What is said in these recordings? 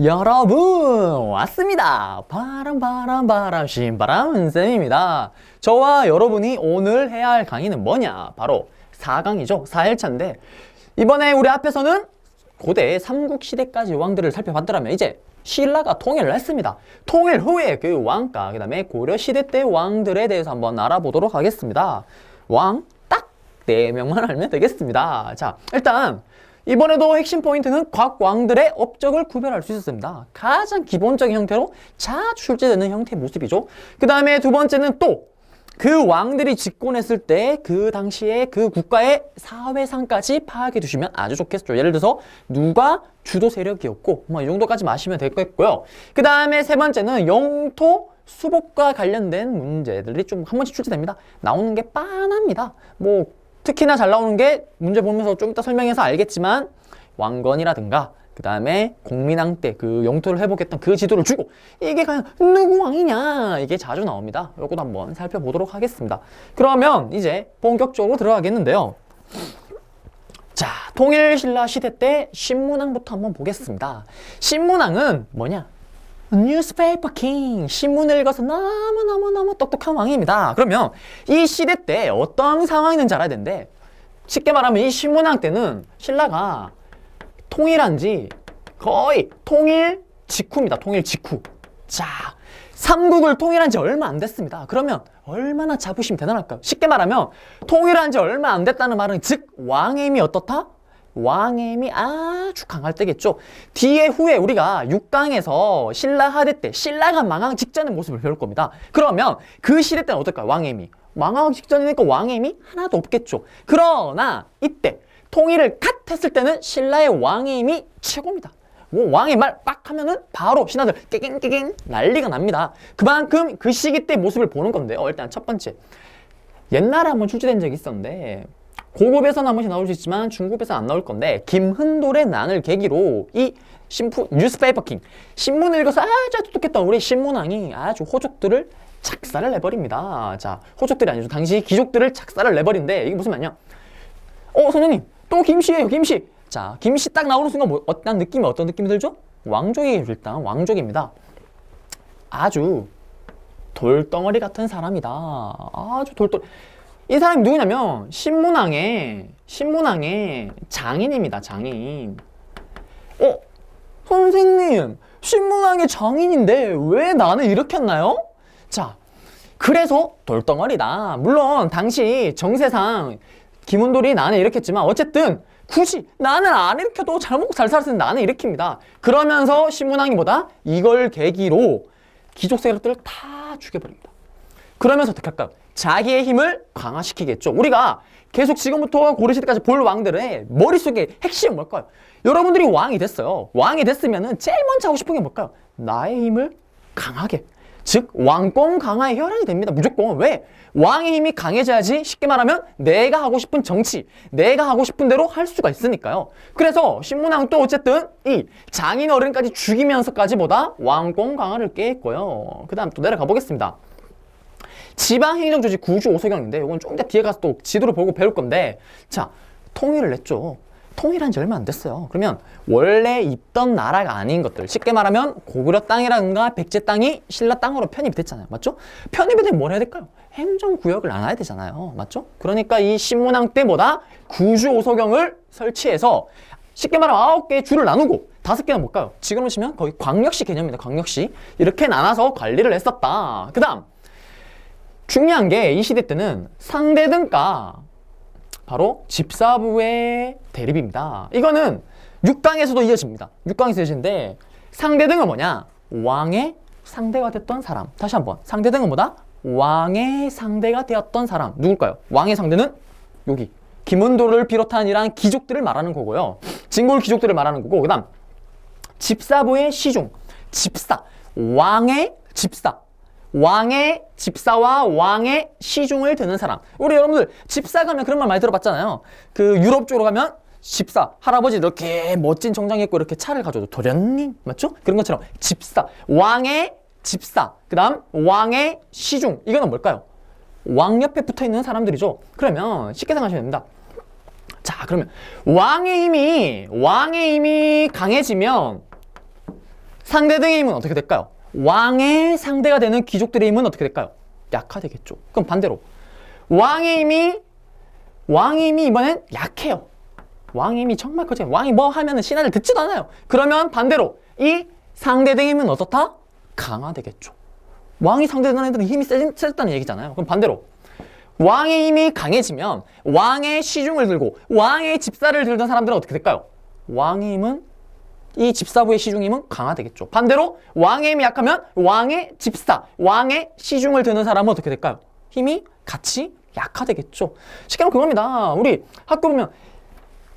여러분 왔습니다. 바람 신바람 쌤입니다. 저와 여러분이 오늘 해야 할 강의는 뭐냐? 바로 4강이죠. 4일차인데 이번에 우리 앞에서는 고대 삼국시대까지 왕들을 살펴봤더라면 이제 신라가 통일을 했습니다. 통일 후에 그 왕가, 그 다음에 고려시대 때 왕들에 대해서 한번 알아보도록 하겠습니다. 왕 딱 4명만 알면 되겠습니다. 자, 일단 이번에도 핵심 포인트는 각 왕들의 업적을 구별할 수 있었습니다. 가장 기본적인 형태로 자주 출제되는 형태의 모습이죠. 그 다음에 두 번째는 또 그 왕들이 집권했을 때 그 당시에 그 국가의 사회상까지 파악해 두시면 아주 좋겠죠. 예를 들어서 누가 주도 세력이었고 뭐 이 정도까지 마시면 될 거겠고요. 그 다음에 세 번째는 영토 수복과 관련된 문제들이 좀 한 번씩 출제됩니다. 나오는 게 빤합니다. 뭐 특히나 잘 나오는 게 문제 보면서 좀 이따 설명해서 알겠지만 왕건이라든가 그 다음에 공민왕 때 그 영토를 회복했던 그 지도를 주고 이게 과연 누구 왕이냐 이게 자주 나옵니다. 이것도 한번 살펴보도록 하겠습니다. 그러면 이제 본격적으로 들어가겠는데요. 자, 통일신라 시대 때 신문왕부터 한번 보겠습니다. 신문왕은 뭐냐? 뉴스페이퍼 킹, 신문을 읽어서 너무너무너무 똑똑한 왕입니다. 그러면 이 시대 때 어떤 상황이 있는지 알아야 되는데 쉽게 말하면 이 신문왕 때는 신라가 통일한 지 거의 통일 직후입니다. 통일 직후. 자, 삼국을 통일한 지 얼마 안 됐습니다. 그러면 얼마나 자부심 대단할까요? 쉽게 말하면 통일한 지 얼마 안 됐다는 말은 즉 왕의 힘이 어떻다? 왕의 힘이 아주 강할 때겠죠. 뒤에 후에 우리가 6강에서 신라 하대 때 신라가 망하기 직전의 모습을 배울 겁니다. 그러면 그 시대 때는 어떨까요? 왕의 힘이 망하기 직전이니까 왕의 힘이 하나도 없겠죠. 그러나 이때 통일을 갓 했을 때는 신라의 왕의 힘이 최고입니다. 뭐 왕의 말 빡 하면은 바로 신하들 깨갱깨갱 난리가 납니다. 그만큼 그 시기 때 모습을 보는 건데요. 일단 첫 번째, 옛날에 한번 출제된 적이 있었는데 고급에서는 한 번씩 나올 수 있지만 중급에서는 안 나올 건데 김흔돌의 난을 계기로 이 뉴스페이퍼 킹, 신문을 읽어서 아주 똑똑했던 우리 신문왕이 아주 호족들을 작살을 내버립니다. 자, 호족들이 아니죠. 당시 귀족들을 작살을 내버린데 이게 무슨 말이냐? 선생님 또 김씨예요. 김씨. 자, 김씨 딱 나오는 순간 어떤 느낌이 들죠? 왕족이에요. 일단 왕족입니다. 아주 돌덩어리 같은 사람이다. 아주 이 사람이 누구냐면 신문왕의 장인입니다. 장인. 선생님 신문왕의 장인인데 왜 나는 이렇게 했나요? 자, 그래서 돌덩어리다. 물론 당시 정세상 김흔돌이 나는 일으켰지만 어쨌든 굳이 나는 안 일으켜도 잘 먹고 잘 살았으니 나는 일으킵니다. 그러면서 신문왕이 뭐다? 이걸 계기로 귀족 세력들을 다 죽여버립니다. 그러면서 어떻게 할까요? 자기의 힘을 강화시키겠죠. 우리가 계속 지금부터 고려시대까지 볼 왕들의 머릿속에 핵심은 뭘까요? 여러분들이 왕이 됐어요. 왕이 됐으면은 제일 먼저 하고 싶은 게 뭘까요? 나의 힘을 강하게. 즉 왕권 강화의 혈안이 됩니다. 무조건. 왜? 왕의 힘이 강해져야지 쉽게 말하면 내가 하고 싶은 정치, 내가 하고 싶은 대로 할 수가 있으니까요. 그래서 신문왕 또 어쨌든 이 장인 어른까지 죽이면서까지 보다 왕권 강화를 꾀했고요. 그 다음 또 내려가 보겠습니다. 지방행정조직 구주 오소경인데 이건 좀 이따 뒤에 가서 또 지도를 보고 배울 건데, 자, 통일을 냈죠. 통일한 지 얼마 안 됐어요. 그러면 원래 있던 나라가 아닌 것들, 쉽게 말하면 고구려 땅이라든가 백제 땅이 신라 땅으로 편입이 됐잖아요. 맞죠? 편입이 되면 뭘 해야 될까요? 행정구역을 나눠야 되잖아요. 맞죠? 그러니까 이 신문왕 때보다 구주 오소경을 설치해서 쉽게 말하면 9개의 주를 나누고 5개는 뭘까요? 지금 보시면 거의 광역시 개념입니다. 광역시. 이렇게 나눠서 관리를 했었다. 그 다음 중요한 게 이 시대 때는 상대등가 바로 집사부의 대립입니다. 이거는 6강에서도 이어집니다. 6강에서 이어지는데 상대등은 뭐냐? 왕의 상대가 됐던 사람. 다시 한번. 상대등은 뭐다? 왕의 상대가 되었던 사람. 누굴까요? 왕의 상대는 여기 김흔돌을 비롯한 이러한 귀족들을 말하는 거고요. 진골 귀족들을 말하는 거고, 그 다음 집사부의 시중. 집사. 왕의 집사. 왕의 집사와 왕의 시중을 드는 사람. 우리 여러분들 집사 가면 그런 말 많이 들어봤잖아요. 그 유럽 쪽으로 가면 집사, 할아버지 이렇게 멋진 정장 입고 이렇게 차를 가져도 도련님, 맞죠? 그런 것처럼 집사, 왕의 집사, 그 다음 왕의 시중. 이거는 뭘까요? 왕 옆에 붙어 있는 사람들이죠. 그러면 쉽게 생각하시면 됩니다. 자, 그러면 왕의 힘이 강해지면 상대등의 힘은 어떻게 될까요? 왕의 상대가 되는 귀족들의 힘은 어떻게 될까요? 약화되겠죠. 그럼 반대로 왕의 힘이 이번엔 약해요. 왕의 힘이 정말 커져요. 왕이 뭐 하면은 신하들 듣지도 않아요. 그러면 반대로 이 상대등의 힘은 어떻다? 강화되겠죠. 왕이 상대되는 애들은 힘이 세졌다는 얘기잖아요. 그럼 반대로 왕의 힘이 강해지면 왕의 시중을 들고 왕의 집사를 들던 사람들은 어떻게 될까요? 왕의 힘은 이 집사부의 시중 힘은 강화되겠죠. 반대로 왕의 힘이 약하면 왕의 집사, 왕의 시중을 드는 사람은 어떻게 될까요? 힘이 같이 약화되겠죠. 쉽게 말하면 그겁니다. 우리 학교 보면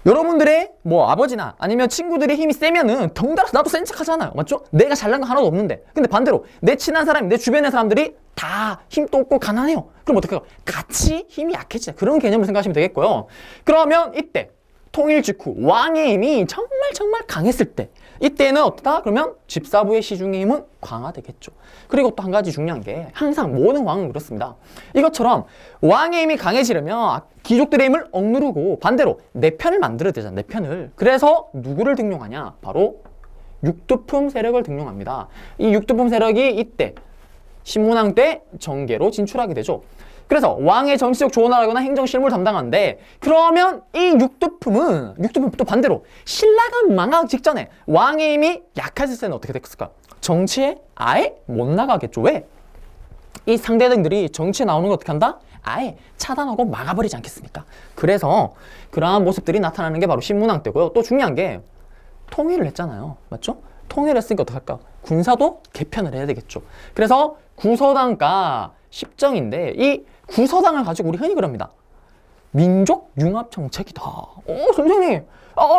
여러분들의 뭐 아버지나 아니면 친구들의 힘이 세면은 덩달아서 나도 센 척 하잖아요. 맞죠? 내가 잘난 거 하나도 없는데. 근데 반대로 내 친한 사람이 내 주변의 사람들이 다 힘도 없고 가난해요. 그럼 어떡해요? 같이 힘이 약해지자. 그런 개념을 생각하시면 되겠고요. 그러면 이때 통일 직후 왕의 힘이 정말 강했을 때 이때는 어떠다? 그러면 집사부의 시중의 힘은 강화되겠죠. 그리고 또 한 가지 중요한 게 항상 모든 왕은 그렇습니다. 이것처럼 왕의 힘이 강해지려면 귀족들의 힘을 억누르고 반대로 내 편을 만들어야 되잖아. 내 편을. 그래서 누구를 등용하냐? 바로 육두품 세력을 등용합니다. 이 육두품 세력이 이때 신문왕 때 정계로 진출하게 되죠. 그래서 왕의 정치적 조언을 하거나 행정 실무를 담당하는데 그러면 이 육두품은 또 반대로 신라가 망하기 직전에 왕의 힘이 약해질 때는 어떻게 됐을까? 정치에 아예 못 나가겠죠. 왜? 이 상대등들이 정치에 나오는 걸 어떻게 한다? 아예 차단하고 막아버리지 않겠습니까? 그래서 그러한 모습들이 나타나는 게 바로 신문왕 때고요. 또 중요한 게 통일을 했잖아요. 맞죠? 통일을 했으니까 어떻게 할까? 군사도 개편을 해야 되겠죠. 그래서 구서당과 십정인데 이 구서당을 가지고 우리 흔히 그럽니다. 민족 융합 정책이다. 선생님,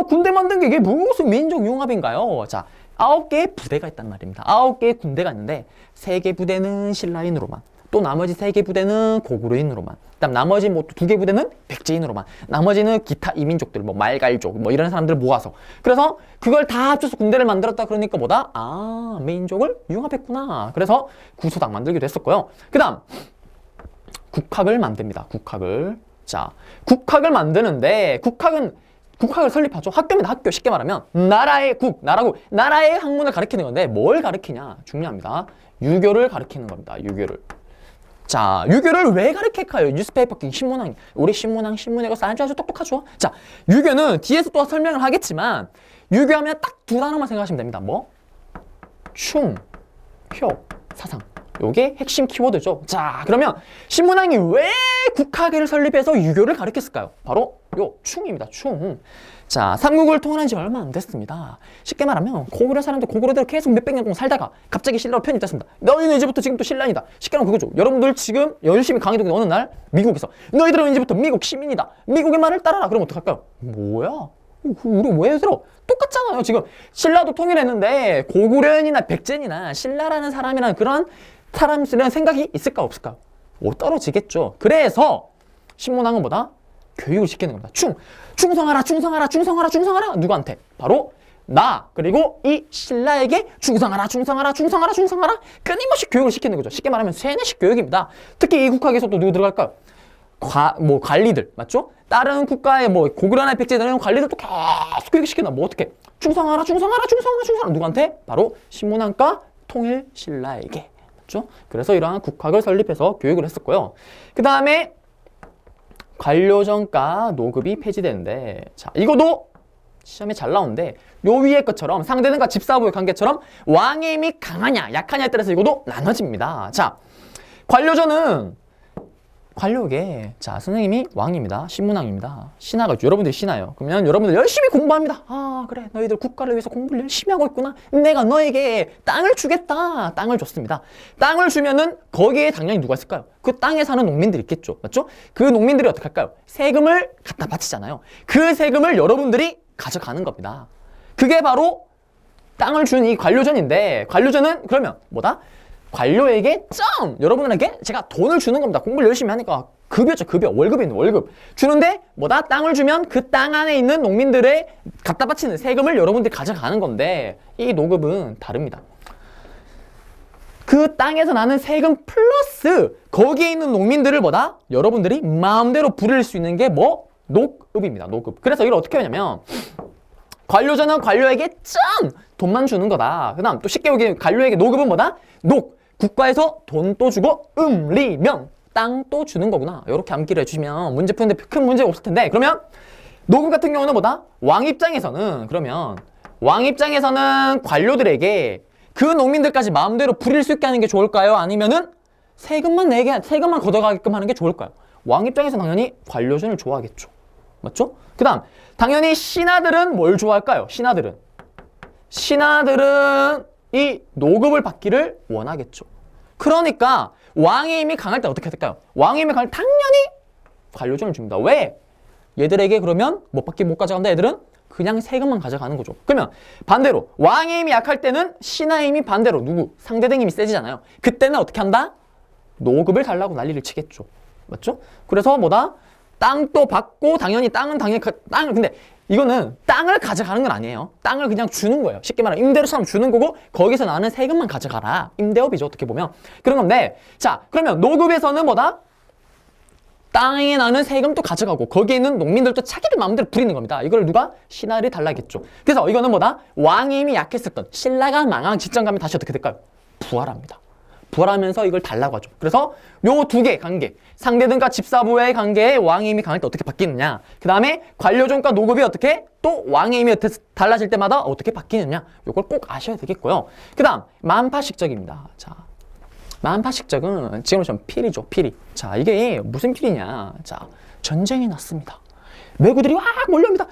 군대 만든 게 이게 무슨 민족 융합인가요? 자, 9개의 부대가 있단 말입니다. 9개의 군대가 있는데 3개 부대는 신라인으로만, 또 나머지 3개 부대는 고구려인으로만, 그다음 나머지 뭐 2개 부대는 백제인으로만, 나머지는 기타 이민족들, 뭐 말갈족, 뭐 이런 사람들 모아서. 그래서 그걸 다 합쳐서 군대를 만들었다 그러니까 뭐다? 민족을 융합했구나. 그래서 구서당 만들기도 했었고요. 그다음 국학을 만듭니다. 국학을. 자, 국학을 만드는데 국학을 설립하죠. 학교입니다. 학교. 쉽게 말하면 나라의 나라의 학문을 가르치는 건데 뭘 가르치냐? 중요합니다. 유교를 가르치는 겁니다. 유교를. 자, 유교를 왜 가르칠까요? 뉴스페이퍼 신문왕. 우리 신문왕 신문이고 아주 똑똑하죠. 자, 유교는 뒤에서 또 설명을 하겠지만 유교하면 딱 두 단어만 생각하시면 됩니다. 뭐? 충, 효, 사상. 요게 핵심 키워드죠. 자, 그러면 신문왕이 왜 국학을 설립해서 유교를 가르쳤을까요? 바로 요 충입니다. 충. 자, 삼국을 통일한 지 얼마 안 됐습니다. 쉽게 말하면 고구려 사람들 고구려대로 계속 몇백 년 동안 살다가 갑자기 신라로 편이 됐습니다. 너희는 이제부터 지금 또 신라이다. 쉽게 말하면 그거죠. 여러분들 지금 열심히 강의되는 어느 날 미국에서 너희들은 이제부터 미국 시민이다. 미국의 말을 따라라. 그러면 어떡할까요? 뭐야? 우리 왜 들어? 똑같잖아요. 지금 신라도 통일했는데 고구려인이나 백제인이나 신라라는 사람이라는 그런 사람들은 생각이 있을까 없을까? 못 떨어지겠죠. 그래서 신문왕은 뭐다? 교육을 시키는 겁니다. 충성하라. 누구한테? 바로 나 그리고 이 신라에게 충성하라. 끊임없이 교육을 시키는 거죠. 쉽게 말하면 세뇌식 교육입니다. 특히 이 국학에서 또 누구 들어갈까요? 관리들 맞죠? 다른 국가의 뭐 고구려나 백제들은 관리들 또 계속 교육시키나 뭐 어떻게? 충성하라. 누구한테? 바로 신문왕과 통일 신라에게. 맞죠? 그래서 이러한 국학을 설립해서 교육을 했었고요. 그 다음에 관료정가 노급이 폐지되는데, 자, 이거도 시험에 잘 나오는데 요 위에 것처럼 상대등과 집사부의 관계처럼 왕의 힘이 강하냐 약하냐에 따라서 이것도 나눠집니다. 자, 관료계 자, 선생님이 왕입니다. 신문왕입니다. 신하가 여러분들이 신하예요. 그러면 여러분들 열심히 공부합니다. 그래, 너희들 국가를 위해서 공부를 열심히 하고 있구나. 내가 너에게 땅을 주겠다. 땅을 줬습니다. 땅을 주면은 거기에 당연히 누가 있을까요? 그 땅에 사는 농민들이 있겠죠. 맞죠? 그 농민들이 어떻게 할까요? 세금을 갖다 바치잖아요. 그 세금을 여러분들이 가져가는 겁니다. 그게 바로 땅을 준 이 관료전인데, 관료전은 그러면 뭐다? 관료에게 여러분들에게 제가 돈을 주는 겁니다. 공부를 열심히 하니까 급여죠. 급여. 월급이 있는 월급. 주는데 뭐다? 땅을 주면 그 땅 안에 있는 농민들의 갖다 바치는 세금을 여러분들이 가져가는 건데 이 노급은 다릅니다. 그 땅에서 나는 세금 플러스 거기에 있는 농민들을 뭐다? 여러분들이 마음대로 부릴 수 있는 게 뭐? 노급입니다. 노급. 그래서 이걸 어떻게 하냐면 관료전은 관료에게 짠! 돈만 주는 거다. 그 다음 또 쉽게 여기 관료에게 노급은 뭐다? 국가에서 돈 또 주고 리명 땅 또 주는 거구나. 이렇게 암기를 해주시면 문제 푸는데 큰 문제가 없을 텐데, 그러면 노급 같은 경우는 뭐다? 왕 입장에서는 관료들에게 그 농민들까지 마음대로 부릴 수 있게 하는 게 좋을까요? 아니면은 세금만 걷어가게끔 하는 게 좋을까요? 왕 입장에서 당연히 관료전을 좋아하겠죠. 맞죠? 그 다음 당연히 신하들은 뭘 좋아할까요? 신하들은 이 노급을 받기를 원하겠죠. 그러니까 왕의 힘이 강할 때 어떻게 될까요? 왕의 힘이 강할 때 당연히 관료전을 줍니다. 왜? 얘들에게 그러면 못 가져간다. 애들은 그냥 세금만 가져가는 거죠. 그러면 반대로 왕의 힘이 약할 때는 신하의 힘이 반대로 상대당 힘이 세지잖아요. 그때는 어떻게 한다? 노급을 달라고 난리를 치겠죠. 맞죠? 그래서 뭐다? 땅도 받고 당연히 근데 이거는 땅을 가져가는 건 아니에요. 땅을 그냥 주는 거예요. 쉽게 말하면 임대료처럼 주는 거고, 거기서 나는 세금만 가져가라. 임대업이죠, 어떻게 보면. 그런 건데, 자, 그러면 노급에서는 뭐다? 땅에 나는 세금도 가져가고, 거기에 있는 농민들도 자기들 마음대로 부리는 겁니다. 이걸 누가? 신하를 달라겠죠. 그래서 이거는 뭐다? 왕의 힘이 약했었던 신라가 망한 직전 가면 다시 어떻게 될까요? 부활합니다. 부활하면서 이걸 달라고 하죠. 그래서 요 두 개 관계, 상대등과 집사부의 관계에 왕의 힘이 강할 때 어떻게 바뀌느냐, 그 다음에 관료전과 노급이 어떻게 또 왕의 힘이 달라질 때마다 어떻게 바뀌느냐, 요걸 꼭 아셔야 되겠고요. 그 다음 만파식적입니다. 자, 만파식적은 지금으로 좀 필이죠, 필이. 자, 이게 무슨 필이냐. 자, 전쟁이 났습니다. 왜구들이 와 몰려옵니다.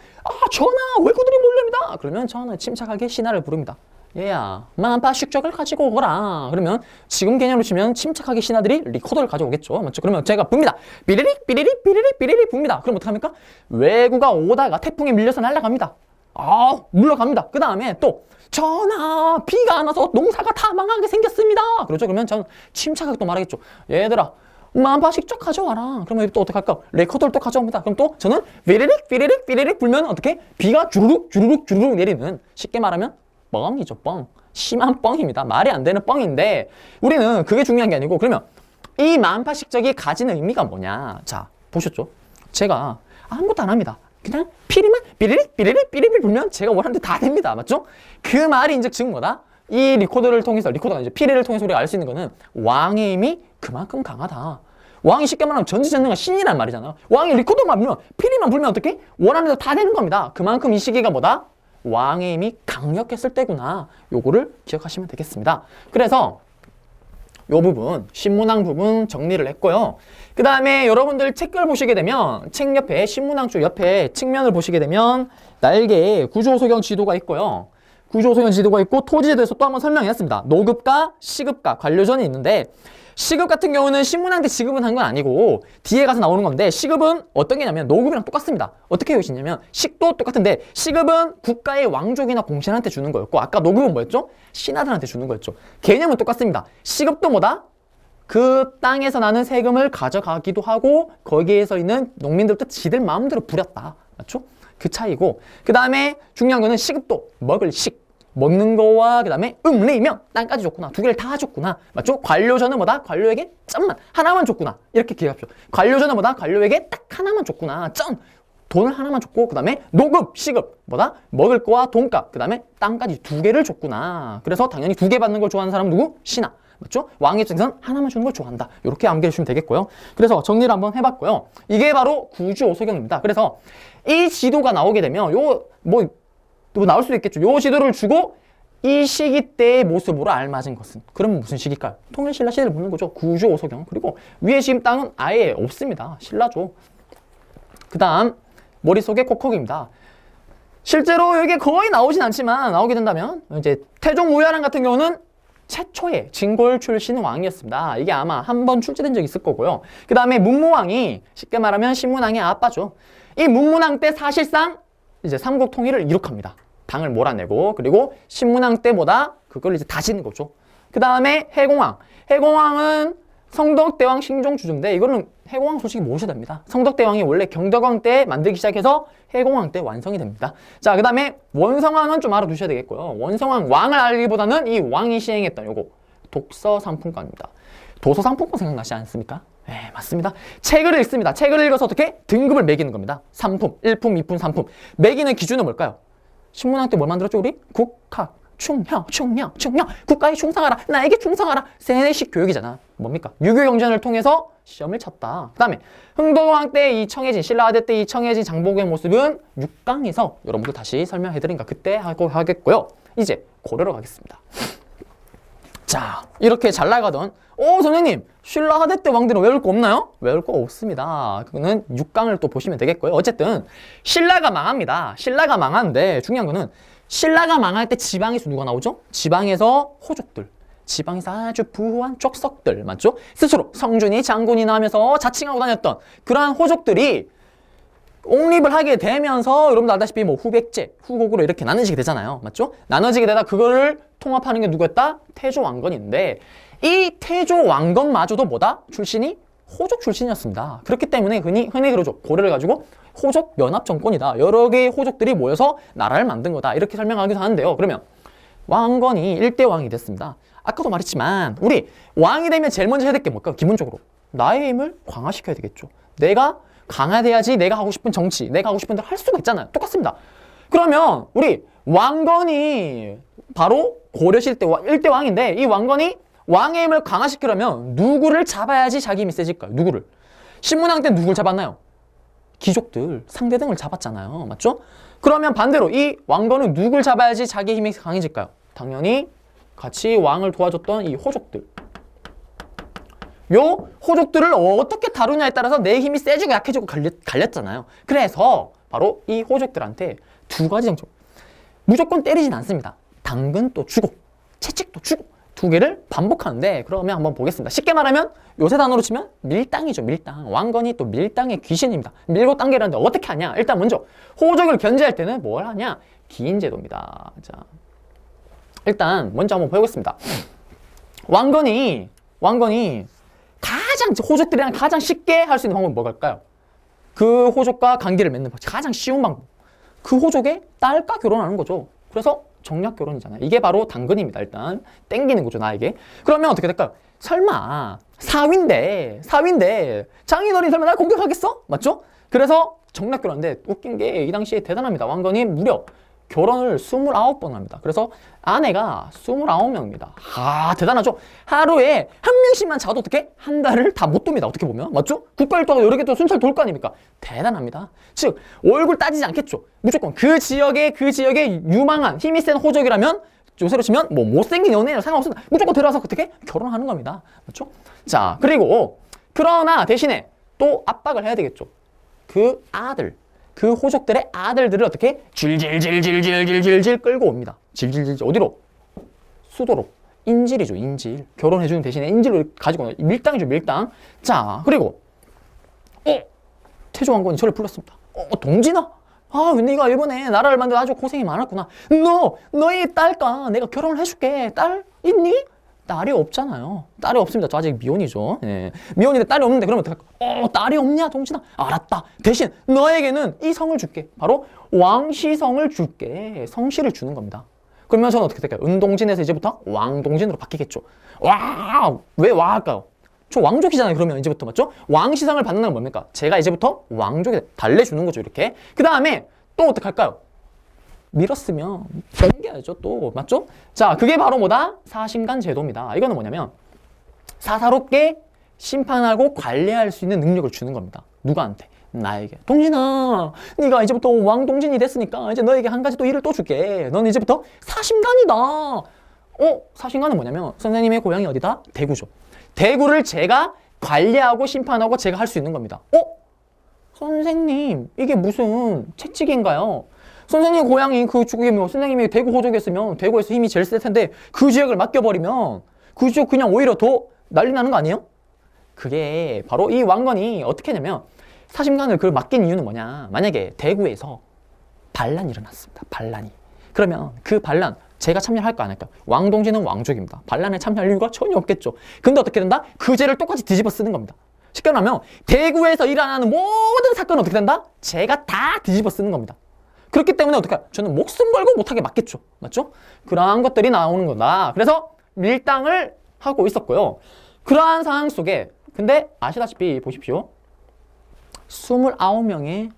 전하, 왜구들이 몰려옵니다. 그러면 전하 침착하게 신하를 부릅니다. 얘야, 만파식적을 가지고 오거라. 그러면 지금 개념으로 치면 침착하게 신하들이 리코더를 가져오겠죠. 맞죠? 그러면 제가 붑니다. 삐리릭 삐리릭 삐리릭 삐리릭 붑니다. 그럼 어떡합니까? 왜구가 오다가 태풍에 밀려서 날아갑니다. 물러갑니다. 그 다음에 또 전하, 비가 안 와서 농사가 다 망하게 생겼습니다. 그렇죠? 그러면 저는 침착하게 또 말하겠죠. 얘들아, 만파식적 가져와라. 그러면 또 어떻게 할까? 레코더를 또 가져옵니다. 그럼 또 저는 삐리릭 삐리릭 삐리릭 불면 어떻게? 비가 주르륵 주르륵 주르륵 내리는, 쉽게 말하면 뻥이죠, 뻥. 심한 뻥입니다. 말이 안 되는 뻥인데, 우리는 그게 중요한 게 아니고, 그러면 이 만파식적이 가지는 의미가 뭐냐. 자, 보셨죠? 제가 아무것도 안 합니다. 그냥 피리만 삐리릭 삐리릭 삐리릭 불면 제가 원하는 데 다 됩니다. 맞죠? 그 말이 이제 지금 뭐다? 이 리코더가 이제 피리를 통해서 우리가 알 수 있는 거는 왕의 힘이 그만큼 강하다. 왕이 쉽게 말하면 전지전능한 신이란 말이잖아. 왕이 리코더만 불면, 피리만 불면 어떻게? 원하는 대로 다 되는 겁니다. 그만큼 이 시기가 뭐다? 왕의 힘이 강력했을 때구나. 요거를 기억하시면 되겠습니다. 그래서 요 부분, 신문항 부분 정리를 했고요. 그 다음에 여러분들 책을 보시게 되면 책 옆에, 신문항 쪽 옆에 측면을 보시게 되면 날개에 구조소경 지도가 있고요. 구조소경 지도가 있고, 토지에 대해서 또 한번 설명했습니다. 노급과 시급과 관료전이 있는데, 시급 같은 경우는 신문항 때 지급은 한 건 아니고 뒤에 가서 나오는 건데, 시급은 어떤 게냐면 노급이랑 똑같습니다. 어떻게 해주시냐면 식도 똑같은데, 시급은 국가의 왕족이나 공신한테 주는 거였고, 아까 노급은 뭐였죠? 신하들한테 주는 거였죠. 개념은 똑같습니다. 시급도 뭐다? 그 땅에서 나는 세금을 가져가기도 하고, 거기에서 있는 농민들도 지들 마음대로 부렸다. 맞죠? 그 차이고, 그 다음에 중요한 거는 시급도 먹을 먹는 거와 그 다음에 리명 땅까지 줬구나. 두 개를 다 줬구나. 맞죠? 관료전은 뭐다? 관료에게 짠만 하나만 줬구나. 이렇게 기억합시오. 관료전은 뭐다? 관료에게 딱 하나만 줬구나. 짠! 돈을 하나만 줬고, 그 다음에 노급, 시급 뭐다? 먹을 거와 돈값, 그 다음에 땅까지 두 개를 줬구나. 그래서 당연히 두 개 받는 걸 좋아하는 사람은 누구? 신하. 맞죠? 왕의 입장에서는 하나만 주는 걸 좋아한다. 이렇게 암기해 주시면 되겠고요. 그래서 정리를 한번 해봤고요. 이게 바로 구주오소경입니다. 그래서 이 지도가 나오게 되면 또 나올 수도 있겠죠. 요 지도를 주고 이 시기 때의 모습으로 알맞은 것은, 그러면 무슨 시기일까요? 통일신라 시대를 보는 거죠. 구주오소경. 그리고 위에 지금 땅은 아예 없습니다. 신라죠. 그 다음 머릿속에 콕콕입니다. 실제로 이게 거의 나오진 않지만, 나오게 된다면 이제 태종우야랑 같은 경우는 최초의 진골 출신 왕이었습니다. 이게 아마 한 번 출제된 적이 있을 거고요. 그 다음에 문무왕이 쉽게 말하면 신문왕의 아빠죠. 이 문문왕 때 사실상 이제 삼국 통일을 이룩합니다. 당을 몰아내고, 그리고 신문왕 때보다 그걸 이제 다지는 거죠. 그 다음에 해공왕. 해공왕은 성덕대왕 신종주주인데, 이거는 해공왕 솔직히 모셔야 됩니다. 성덕대왕이 원래 경덕왕 때 만들기 시작해서 해공왕 때 완성이 됩니다. 자, 그 다음에 원성왕은 좀 알아두셔야 되겠고요. 원성왕, 왕을 알기보다는 이 왕이 시행했던 요거 독서상품권입니다. 도서상품권 생각나지 않습니까? 네, 맞습니다. 책을 읽습니다. 책을 읽어서 어떻게? 등급을 매기는 겁니다. 3품, 1품, 2품, 3품. 매기는 기준은 뭘까요? 신문학 때 뭘 만들었죠 우리? 국학, 충형, 국가에 충성하라, 나에게 충성하라. 세뇌식 교육이잖아. 뭡니까? 유교 경전을 통해서 시험을 쳤다. 그 다음에 흥덕왕 때 이 청해진, 신라하대 때 이 청해진 장복의 모습은 6강에서 여러분들 다시 설명해드리니까 그때 하겠고요. 이제 고려로 가겠습니다. 자, 이렇게 잘 나가던 선생님 신라하대 때 왕들은 외울 거 없나요? 외울 거 없습니다. 그거는 6강을 또 보시면 되겠고요. 어쨌든 신라가 망합니다. 신라가 망하는데 중요한 거는 신라가 망할 때 지방에서 누가 나오죠? 지방에서 호족들, 지방에서 아주 부유한 족석들, 맞죠? 스스로 성준이, 장군이나 하면서 자칭하고 다녔던 그러한 호족들이 옹립을 하게 되면서 여러분들 알다시피 뭐 후백제, 후곡으로 이렇게 나눠지게 되잖아요. 맞죠? 나눠지게 되다 그거를 통합하는 게 누구였다? 태조왕건인데 이 태조왕건마저도 뭐다? 출신이 호족 출신이었습니다. 그렇기 때문에 흔히 그러죠. 고려를 가지고 호족 연합 정권이다. 여러 개의 호족들이 모여서 나라를 만든 거다. 이렇게 설명하기도 하는데요. 그러면 왕건이 1대 왕이 됐습니다. 아까도 말했지만 우리 왕이 되면 제일 먼저 해야 될 게 뭘까? 기본적으로 나의 힘을 강화시켜야 되겠죠. 내가 강화돼야지 내가 하고 싶은 정치, 내가 하고 싶은 대로 할 수가 있잖아요. 똑같습니다. 그러면 우리 왕건이 바로 고려시대 때 1대 왕인데 이 왕건이 왕의 힘을 강화시키려면 누구를 잡아야지 자기 힘이 세질까요? 누구를? 신문왕 때 누굴 잡았나요? 귀족들, 상대등을 잡았잖아요. 맞죠? 그러면 반대로 이 왕건은 누굴 잡아야지 자기 힘이 강해질까요? 당연히 같이 왕을 도와줬던 이 호족들. 요 호족들을 어떻게 다루냐에 따라서 내 힘이 세지고 약해지고 갈렸잖아요. 그래서 바로 이 호족들한테 두 가지 정책. 무조건 때리진 않습니다. 당근도 주고 채찍도 주고 두 개를 반복하는데 그러면 한번 보겠습니다. 쉽게 말하면 요새 단어로 치면 밀당이죠. 밀당. 왕건이 또 밀당의 귀신입니다. 밀고 당기라는데 어떻게 하냐? 일단 먼저 호족을 견제할 때는 뭘 하냐? 기인제도입니다. 자, 일단 먼저 한번 보겠습니다. 왕건이 가장 호족들이랑 가장 쉽게 할 수 있는 방법은 뭐일까요? 그 호족과 관계를 맺는 가장 쉬운 방법. 그 호족의 딸과 결혼하는 거죠. 그래서 정략 결혼이잖아요. 이게 바로 당근입니다. 일단 땡기는 거죠, 나에게. 그러면 어떻게 될까요? 설마 사위인데 장인어른이 설마 날 공격하겠어? 맞죠? 그래서 정략 결혼인데 웃긴 게 이 당시에 대단합니다. 왕건이 무려 결혼을 29번 합니다. 그래서 아내가 29명입니다. 대단하죠? 하루에 한 명씩만 자도 어떻게? 한 달을 다 못 돕니다. 어떻게 보면. 맞죠? 국가일도가 여러 개 또 순찰 돌 거 아닙니까? 대단합니다. 즉, 얼굴 따지지 않겠죠? 무조건 그 지역에 유망한 힘이 센 호족이라면 요새로 치면 뭐 못생긴 연예인 상관없습니다. 무조건 데려와서 어떻게? 결혼하는 겁니다. 맞죠? 자, 그리고 그러나 대신에 또 압박을 해야 되겠죠. 그 호족들의 아들들을 어떻게 질질질질질질질 끌고 옵니다. 질질질 어디로? 수도로. 인질이죠. 인질. 결혼해주는 대신에 인질을 가지고 오는 밀당이죠. 밀당. 자, 그리고 태조왕건이 저를 불렀습니다. 동진아. 근데 네가 일본에 나라를 만들어 아주 고생이 많았구나. 너의 딸과 내가 결혼을 해줄게. 딸 있니? 딸이 없잖아요. 딸이 없습니다. 저 아직 미혼이죠. 예. 미혼인데 딸이 없는데 그러면 어떡할까? 딸이 없냐, 동진아? 알았다. 대신 너에게는 이 성을 줄게. 바로 왕시성을 줄게. 성씨를 주는 겁니다. 그러면 저는 어떻게 될까요? 은동진에서 이제부터 왕동진으로 바뀌겠죠. 왜 할까요? 저 왕족이잖아요. 그러면 이제부터 맞죠? 왕시성을 받는 건 뭡니까? 제가 이제부터 왕족이 달래주는 거죠. 이렇게. 그 다음에 또 어떡할까요? 밀었으면 땡겨야죠 또. 맞죠? 자, 그게 바로 뭐다? 사심간 제도입니다. 이거는 뭐냐면 사사롭게 심판하고 관리할 수 있는 능력을 주는 겁니다. 누구한테? 나에게. 동진아, 네가 이제부터 왕동진이 됐으니까 이제 너에게 한 가지 또 일을 또 줄게. 너는 이제부터 사심간이다. 사심간은 뭐냐면 선생님의 고향이 어디다? 대구죠. 대구를 제가 관리하고 심판하고 제가 할 수 있는 겁니다. 선생님, 이게 무슨 채찍인가요? 선생님 고향이 그 주국이면 선생님이 대구 호족이었으면 대구에서 힘이 제일 셀 텐데 그 지역을 맡겨버리면 그 지역 그냥 오히려 더 난리 나는 거 아니에요? 그게 바로 이 왕건이 어떻게 하냐면 사심간을 그걸 맡긴 이유는 뭐냐. 만약에 대구에서 반란이 일어났습니다. 반란이. 그러면 그 반란 제가 참여할까 안 할까? 왕동진은 왕족입니다. 반란에 참여할 이유가 전혀 없겠죠. 근데 어떻게 된다? 그 죄를 똑같이 뒤집어 쓰는 겁니다. 쉽게 말하면 대구에서 일어나는 모든 사건은 어떻게 된다? 제가 다 뒤집어 쓰는 겁니다. 그렇기 때문에 어떻게 저는 목숨 걸고 못하게 맞겠죠. 맞죠? 그러한 것들이 나오는 거다. 그래서 밀당을 하고 있었고요. 그러한 상황 속에 근데 아시다시피 보십시오. 29명의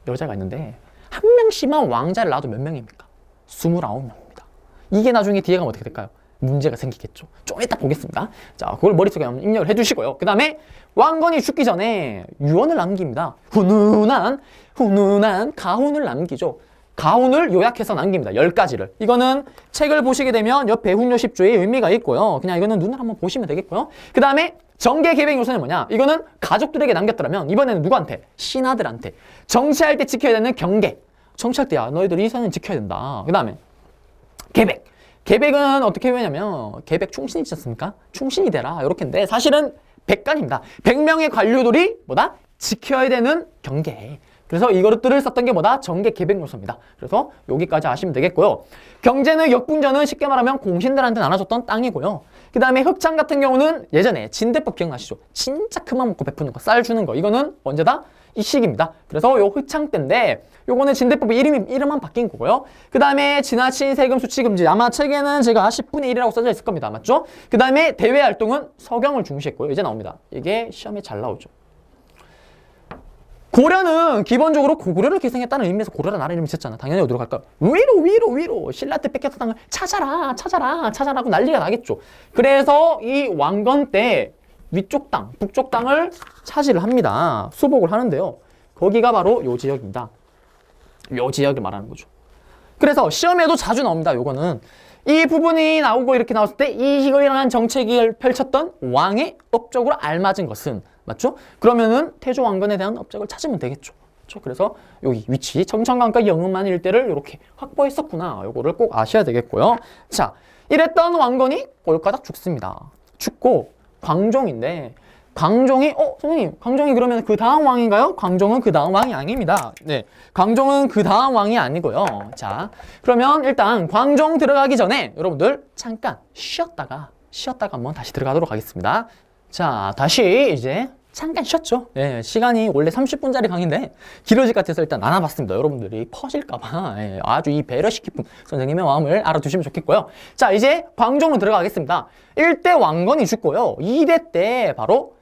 여자가 있는데 한 명씩만 왕자를 낳아도 몇 명입니까? 29명입니다. 이게 나중에 뒤에 가면 어떻게 될까요? 문제가 생기겠죠. 좀 이따 보겠습니다. 자, 그걸 머릿속에 한번 입력을 해주시고요. 그 다음에 왕건이 죽기 전에 유언을 남깁니다. 훈훈한 가훈을 남기죠. 가훈을 요약해서 남깁니다. 10가지를. 이거는 책을 보시게 되면 옆에 훈요십조의 의미가 있고요. 그냥 이거는 눈을 한번 보시면 되겠고요. 그 다음에 정계 계획 요소는 뭐냐? 이거는 가족들에게 남겼더라면 이번에는 누구한테? 신하들한테. 정치할 때 지켜야 되는 경계. 정치할 때 야, 너희들 이 선은 지켜야 된다. 그 다음에 계획. 계획은 어떻게 되냐면 계획 충신이지 않습니까? 충신이 되라. 이렇게인데 사실은 백관입니다. 100명의 관료들이 뭐다? 지켜야 되는 경계. 그래서 이것들을 썼던 게 뭐다? 정계 계획 요소입니다. 그래서 여기까지 아시면 되겠고요. 경제는 역분전은 쉽게 말하면 공신들한테 나눠줬던 땅이고요. 그 다음에 흑창 같은 경우는 예전에 진대법 기억나시죠? 진짜 큰맘 먹고 베푸는 거, 쌀 주는 거. 이거는 언제다? 이 시기입니다. 그래서 요 흑창 때인데 요거는 진대법의 이름만 바뀐 거고요. 그 다음에 지나친 세금 수치 금지. 아마 책에는 제가 10분의 1이라고 써져 있을 겁니다. 맞죠? 그 다음에 대외 활동은 서경을 중시했고요. 이제 나옵니다. 이게 시험에 잘 나오죠. 고려는 기본적으로 고구려를 계승했다는 의미에서 고려라 나라 이름을 지었잖아. 당연히 어디로 갈까요? 위로 신라 때 뺏겼던 땅을 찾아라고 난리가 나겠죠. 그래서 이 왕건 때 위쪽 땅, 북쪽 땅을 차지를 합니다. 수복을 하는데요. 거기가 바로 요 지역입니다. 요 지역을 말하는 거죠. 그래서 시험에도 자주 나옵니다. 요거는 이 부분이 나오고 이렇게 나왔을 때 이거라는 정책을 펼쳤던 왕의 업적으로 알맞은 것은 맞죠? 그러면은 태조 왕건에 대한 업적을 찾으면 되겠죠. 그렇죠? 그래서 여기 위치 청천강과 영흥만 일대를 이렇게 확보했었구나. 요거를 꼭 아셔야 되겠고요. 자, 이랬던 왕건이 꼴까닥 죽습니다. 죽고 광종인데 광종이 선생님 광종이 그러면 그 다음 왕인가요? 광종은 그 다음 왕이 아닙니다. 네, 광종은 그 다음 왕이 아니고요. 자, 그러면 일단 광종 들어가기 전에 여러분들 잠깐 쉬었다가 한번 다시 들어가도록 하겠습니다. 자, 다시 이제 잠깐 쉬었죠. 예, 시간이 원래 30분짜리 강의인데 길어질 것 같아서 일단 나눠봤습니다. 여러분들이 퍼질까봐 아주 이 배려시 깊은 선생님의 마음을 알아두시면 좋겠고요. 자, 이제 광종으로 들어가겠습니다. 1대 왕건이 죽고요. 2대 때 바로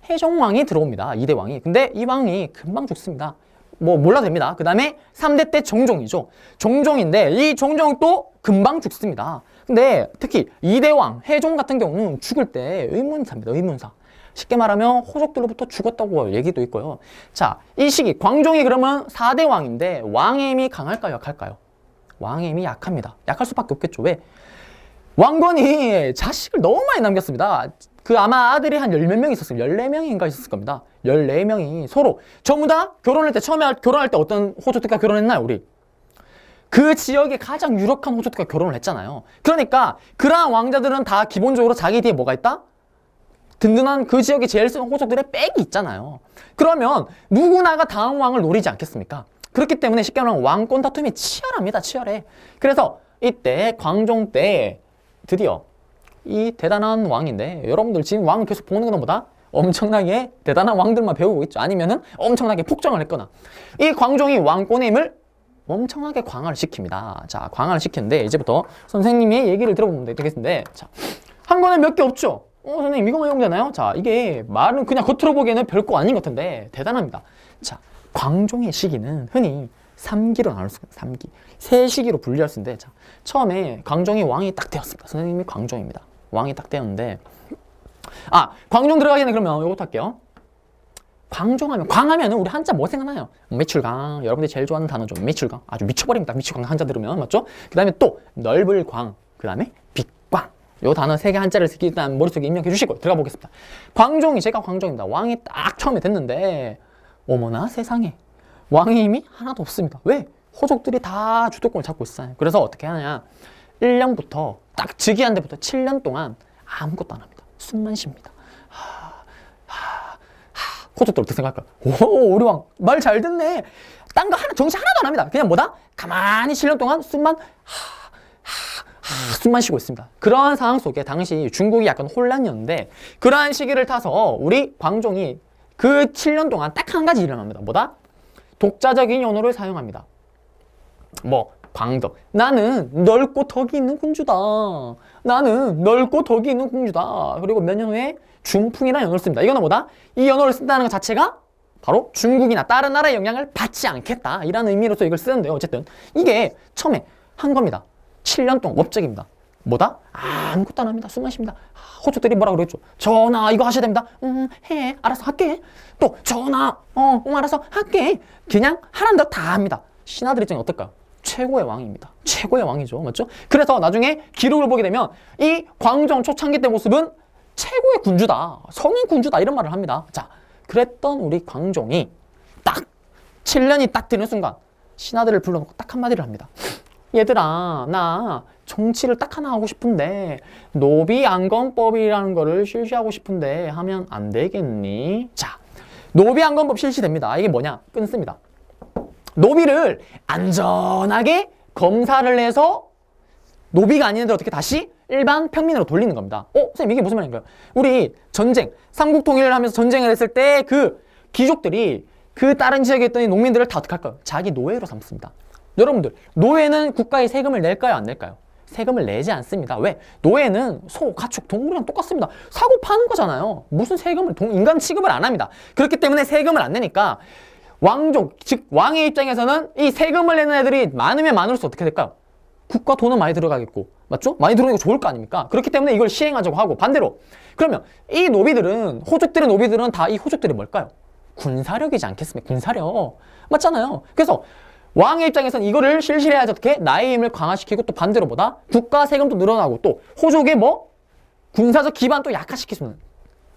해종왕이 들어옵니다. 2대 왕이. 근데 이 왕이 금방 죽습니다. 뭐 몰라도 됩니다. 그 다음에 3대 때 종종이죠. 종종인데 이 종종도 금방 죽습니다. 근데 특히 2대 왕, 해종 같은 경우는 죽을 때 의문사입니다. 의문사. 쉽게 말하면 호족들로부터 죽었다고 얘기도 있고요. 자, 이 시기 광종이 그러면 4대 왕인데 왕의 힘이 강할까요? 약할까요? 왕의 힘이 약합니다. 약할 수밖에 없겠죠. 왜? 왕건이 자식을 너무 많이 남겼습니다. 그 아마 아들이 한 10몇 명 있었어요. 14명인가 있었을 겁니다. 14명이 서로 전부 다 결혼할 때 처음에 결혼할 때 어떤 호족들과 결혼했나요? 우리 그 지역에 가장 유력한 호족들과 결혼을 했잖아요. 그러니까 그러한 왕자들은 다 기본적으로 자기 뒤에 뭐가 있다? 든든한 그 지역에 제일 쓴 호족들의 백이 있잖아요. 그러면 누구나가 다음 왕을 노리지 않겠습니까? 그렇기 때문에 쉽게 말하면 왕권 다툼이 치열합니다. 치열해. 그래서 이때 광종 때 드디어 이 대단한 왕인데 여러분들 지금 왕을 계속 보는 것보다 엄청나게 대단한 왕들만 배우고 있죠. 아니면은 엄청나게 폭정을 했거나 이 광종이 왕권의 힘을 엄청나게 강화를 시킵니다. 자, 강화를 시켰는데 이제부터 선생님의 얘기를 들어보면 되겠는데 자, 한 권에 몇 개 없죠? 선생님 이거만 외우면 되나요? 자, 이게 말은 그냥 겉으로 보기에는 별거 아닌 것 같은데 대단합니다. 자, 광종의 시기는 흔히 3기로 나눌 수 있습니다. 3기. 세 시기로 분리할 수 있는데 자, 처음에 광종이 왕이 딱 되었습니다. 선생님이 광종입니다. 왕이 딱 되었는데 광종 들어가기 전에 그러면 이것도 할게요. 광하면은 우리 한자 뭐 생각나요? 매출강. 여러분들이 제일 좋아하는 단어죠. 매출강. 아주 미쳐버립니다. 미출강 한자 들으면 맞죠? 그 다음에 또 넓을 광. 그 다음에 빛광. 요 단어 3개 한자를 일단 머릿속에 입력해 주시고 들어가 보겠습니다. 광종이 제가 광종입니다. 왕이 딱 처음에 됐는데 어머나 세상에 왕의 힘이 하나도 없습니다. 왜? 호족들이 다 주도권을 잡고 있어요. 그래서 어떻게 하냐? 1년부터 딱 즉위한 데부터 7년 동안 아무것도 안 합니다. 숨만 쉽니다. 호족들 어떻게 생각할까? 오, 우리 왕 말 잘 듣네. 딴 거 정치 하나도 안 합니다. 그냥 뭐다? 가만히 7년 동안 숨만 쉬고 있습니다. 그러한 상황 속에 당시 중국이 약간 혼란이었는데 그러한 시기를 타서 우리 광종이 그 7년 동안 딱 한 가지 일을 합니다. 뭐다? 독자적인 언어를 사용합니다. 광덕. 나는 넓고 덕이 있는 군주다. 나는 넓고 덕이 있는 군주다. 그리고 몇 년 후에 중풍이라는 언어를 씁니다. 이거는 뭐다? 이 언어를 쓴다는 것 자체가 바로 중국이나 다른 나라의 영향을 받지 않겠다 이라는 의미로서 이걸 쓰는데요. 어쨌든 이게 처음에 한 겁니다. 7년 동안 업적입니다. 뭐다? 아무것도 안 합니다. 숨만 쉽니다. 호족들이 뭐라 그랬죠? 전하 이거 하셔야 됩니다. 해 알아서 할게. 또 전하 알아서 할게. 그냥 하라는 대로 다 합니다. 신하들 입장이 어떨까요? 최고의 왕입니다. 최고의 왕이죠. 맞죠? 그래서 나중에 기록을 보게 되면 이 광종 초창기 때 모습은 최고의 군주다. 성인 군주다. 이런 말을 합니다. 자, 그랬던 우리 광종이 딱 7년이 딱 되는 순간 신하들을 불러놓고 딱 한마디를 합니다. 얘들아, 나 정치를 딱 하나 하고 싶은데 노비안건법이라는 거를 실시하고 싶은데 하면 안 되겠니? 자, 노비안건법 실시됩니다. 이게 뭐냐? 끊습니다. 노비를 안전하게 검사를 해서 노비가 아닌 애들 어떻게 다시 일반 평민으로 돌리는 겁니다. 선생님 이게 무슨 말인가요? 우리 전쟁, 삼국 통일을 하면서 전쟁을 했을 때 그 귀족들이 그 다른 지역에 있던 농민들을 다 어떻게 할까요? 자기 노예로 삼습니다. 여러분들, 노예는 국가에 세금을 낼까요? 안 낼까요? 세금을 내지 않습니다. 왜? 노예는 소, 가축, 동물이랑 똑같습니다. 사고 파는 거잖아요. 무슨 세금을, 인간 취급을 안 합니다. 그렇기 때문에 세금을 안 내니까 왕족, 즉 왕의 입장에서는 이 세금을 내는 애들이 많으면 많을수록 어떻게 될까요? 국가 돈은 많이 들어가겠고, 맞죠? 많이 들어오니까 좋을 거 아닙니까? 그렇기 때문에 이걸 시행하자고 하고, 반대로 그러면 이 노비들은, 호족들의 노비들은 다 이 호족들이 뭘까요? 군사력이지 않겠습니까? 군사력 맞잖아요. 그래서 왕의 입장에서는 이거를 실시해야지 어떻게 나의 힘을 강화시키고, 또 반대로 보다 국가 세금도 늘어나고, 또 호족의 뭐 군사적 기반도 약화시킬 수 있는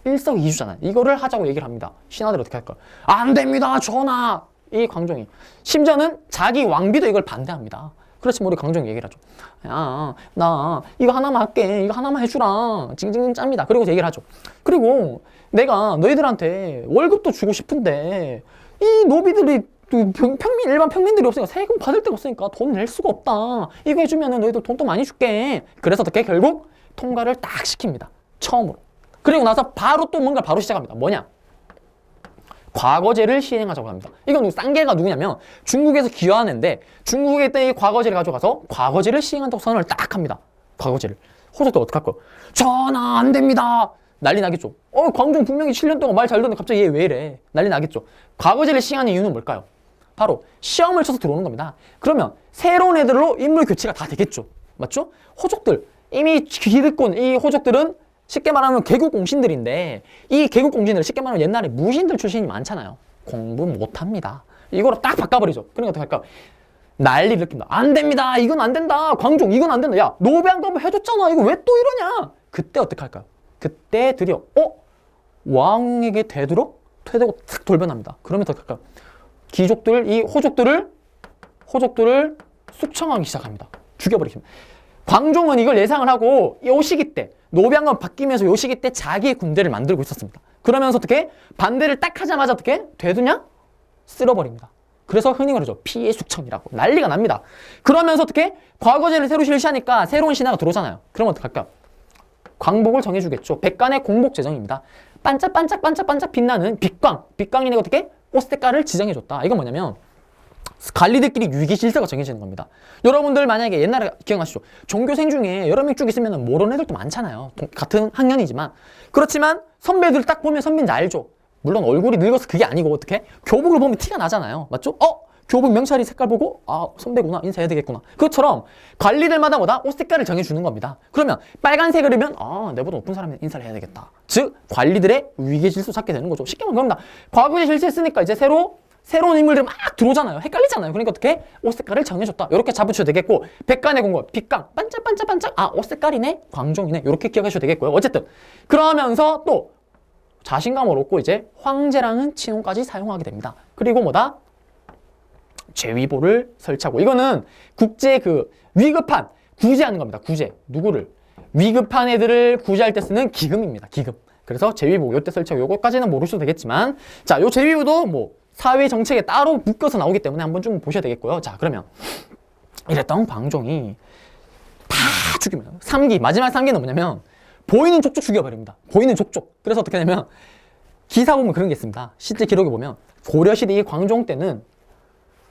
일석이주잖아요. 이거를 하자고 얘기를 합니다. 신하들이 어떻게 할까요? 안 됩니다, 전하. 이 광종이 심지어는 자기 왕비도 이걸 반대합니다. 그렇지만 우리 광종이 얘기를 하죠. 야, 나 이거 하나만 할게. 이거 하나만 해주라. 징징징 짭니다. 그리고 얘기를 하죠. 그리고 내가 너희들한테 월급도 주고 싶은데 이 노비들이 일반 평민들이 없으니까 세금 받을 데가 없으니까 돈 낼 수가 없다. 이거 해주면은 너희들 돈도 많이 줄게. 그래서 어떻게 결국 통과를 딱 시킵니다. 처음으로. 그리고 나서 바로 또 뭔가 바로 시작합니다. 뭐냐? 과거제를 시행하자고 합니다. 이건 쌍계가 누구냐면 중국에서 기여한 애인데 중국에 있던 이 과거제를 가져가서 과거제를 시행한다고 선언을 딱 합니다. 과거제를. 호족들 어떡할 거예요? 전하 안 됩니다. 난리 나겠죠. 광종 분명히 7년 동안 말 잘 듣는데 갑자기 얘 왜 이래? 난리 나겠죠. 과거제를 시행하는 이유는 뭘까요? 바로 시험을 쳐서 들어오는 겁니다. 그러면 새로운 애들로 인물 교체가 다 되겠죠. 맞죠? 호족들, 이미 기득권, 이 호족들은 쉽게 말하면 개국공신들인데 이 개국공신들 쉽게 말하면 옛날에 무신들 출신이 많잖아요. 공부 못합니다. 이거로 딱 바꿔버리죠. 그러니까 어떻게 할까? 난리를 일으킵니다. 안 됩니다. 이건 안 된다. 광종 이건 안 된다. 야 노비안건법 해줬잖아. 이거 왜 또 이러냐? 그때 어떻게 할까요? 그때 드디어 왕에게 되도록 탁 돌변합니다. 그러면 어떻게 할까요? 귀족들, 이 호족들을 숙청하기 시작합니다. 죽여버리십니다. 광종은 이걸 예상을 하고 요 시기 때 노비안건 바뀌면서 요 시기 때 자기의 군대를 만들고 있었습니다. 그러면서 어떻게 반대를 딱 하자마자 어떻게 되느냐? 쓸어버립니다. 그래서 흔히 그러죠. 피해 숙청이라고 난리가 납니다. 그러면서 어떻게 과거제를 새로 실시하니까 새로운 신하가 들어오잖아요. 그럼 어떡할까요? 광복을 정해주겠죠. 백간의 공복 제정입니다. 반짝반짝 빛나는 빛광이네 어떻게 옷 색깔을 지정해줬다. 이건 뭐냐면 관리들끼리 유기 질서가 정해지는 겁니다. 여러분들 만약에 옛날에 기억나시죠? 종교생 중에 여러 명 쭉 있으면 모르는 애들도 많잖아요. 같은 학년이지만. 그렇지만 선배들 딱 보면 선배인지 알죠? 물론 얼굴이 늙어서 그게 아니고 어떻게? 교복을 보면 티가 나잖아요. 맞죠? 교복 명찰이 색깔 보고 선배구나 인사해야 되겠구나. 그것처럼 관리들마다 옷 색깔을 정해주는 겁니다. 그러면 빨간색이면 내보다 높은 사람이 인사를 해야 되겠다. 즉 관리들의 위계 질서 찾게 되는 거죠. 쉽게 말하면 그럽니다. 과거에 실시했으니까 이제 새로운 인물들이 막 들어오잖아요. 헷갈리잖아요. 그러니까 어떻게? 옷 색깔을 정해줬다. 이렇게 잡으셔도 되겠고 백간의 공법, 빛광, 반짝반짝 옷 색깔이네, 광종이네. 이렇게 기억하셔도 되겠고요. 어쨌든 그러면서 또 자신감을 얻고 이제 황제라는 칭호까지 사용하게 됩니다. 그리고 뭐다? 제위보를 설치하고 이거는 국제 위급한 구제하는 겁니다. 구제. 누구를? 위급한 애들을 구제할 때 쓰는 기금입니다. 기금. 그래서 제위보 요때 설치하고 요거까지는 모르셔도 되겠지만 자, 요 제위보도 뭐 사회 정책에 따로 묶어서 나오기 때문에 한번 좀 보셔야 되겠고요. 자, 그러면 이랬던 광종이 다 죽입니다. 마지막 3기는 뭐냐면 보이는 족족 죽여버립니다. 보이는 족족. 그래서 어떻게 되냐면 기사 보면 그런 게 있습니다. 실제 기록에 보면 고려시대 이 광종 때는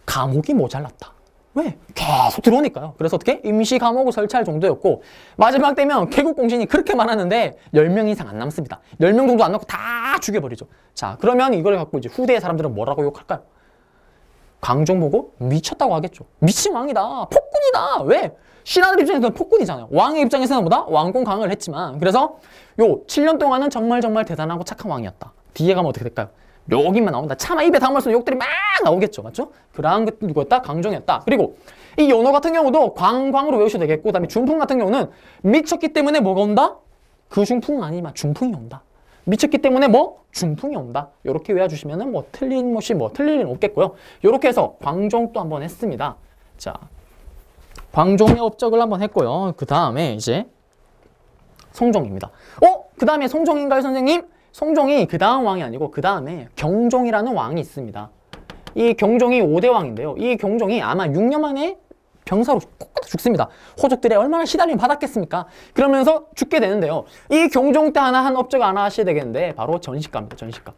감옥이 모자랐다. 왜? 계속 들어오니까요. 그래서 어떻게? 임시 감옥을 설치할 정도였고 마지막 되면 개국 공신이 그렇게 많았는데 10명 이상 안 남습니다. 10명 정도 안 남고 다 죽여버리죠. 자, 그러면 이걸 갖고 이제 후대의 사람들은 뭐라고 욕할까요? 광종 보고 미쳤다고 하겠죠. 미친 왕이다. 폭군이다. 왜? 신하들 입장에서는 폭군이잖아요. 왕의 입장에서는 뭐다? 왕권 강을 했지만 그래서 요 7년 동안은 정말 대단하고 착한 왕이었다. 뒤에 가면 어떻게 될까요? 욕이만 나온다. 차마 입에 담을수록 욕들이 막 나오겠죠. 맞죠? 그러한 것 누구였다? 강종이었다. 그리고 이 연호 같은 경우도 광광으로 외우셔도 되겠고 그다음에 중풍 같은 경우는 미쳤기 때문에 뭐가 온다? 그 중풍은 아니지만 중풍이 온다. 미쳤기 때문에 뭐? 중풍이 온다. 이렇게 외워주시면은 뭐 틀린 것이 뭐 틀릴 일은 없겠고요. 이렇게 해서 광종 또 한번 했습니다. 자, 광종의 업적을 한번 했고요. 그 다음에 이제 성종입니다. 그 다음에 성종인가요, 선생님? 성종이 그 다음 왕이 아니고 그 다음에 경종이라는 왕이 있습니다. 이 경종이 5대 왕인데요. 이 경종이 아마 6년 만에 병사로 꼭 죽습니다. 호족들이 얼마나 시달림 받았겠습니까? 그러면서 죽게 되는데요. 이 경종 때 하나 한 업적 하나 하셔야 되겠는데 바로 전시가입니다. 전시가.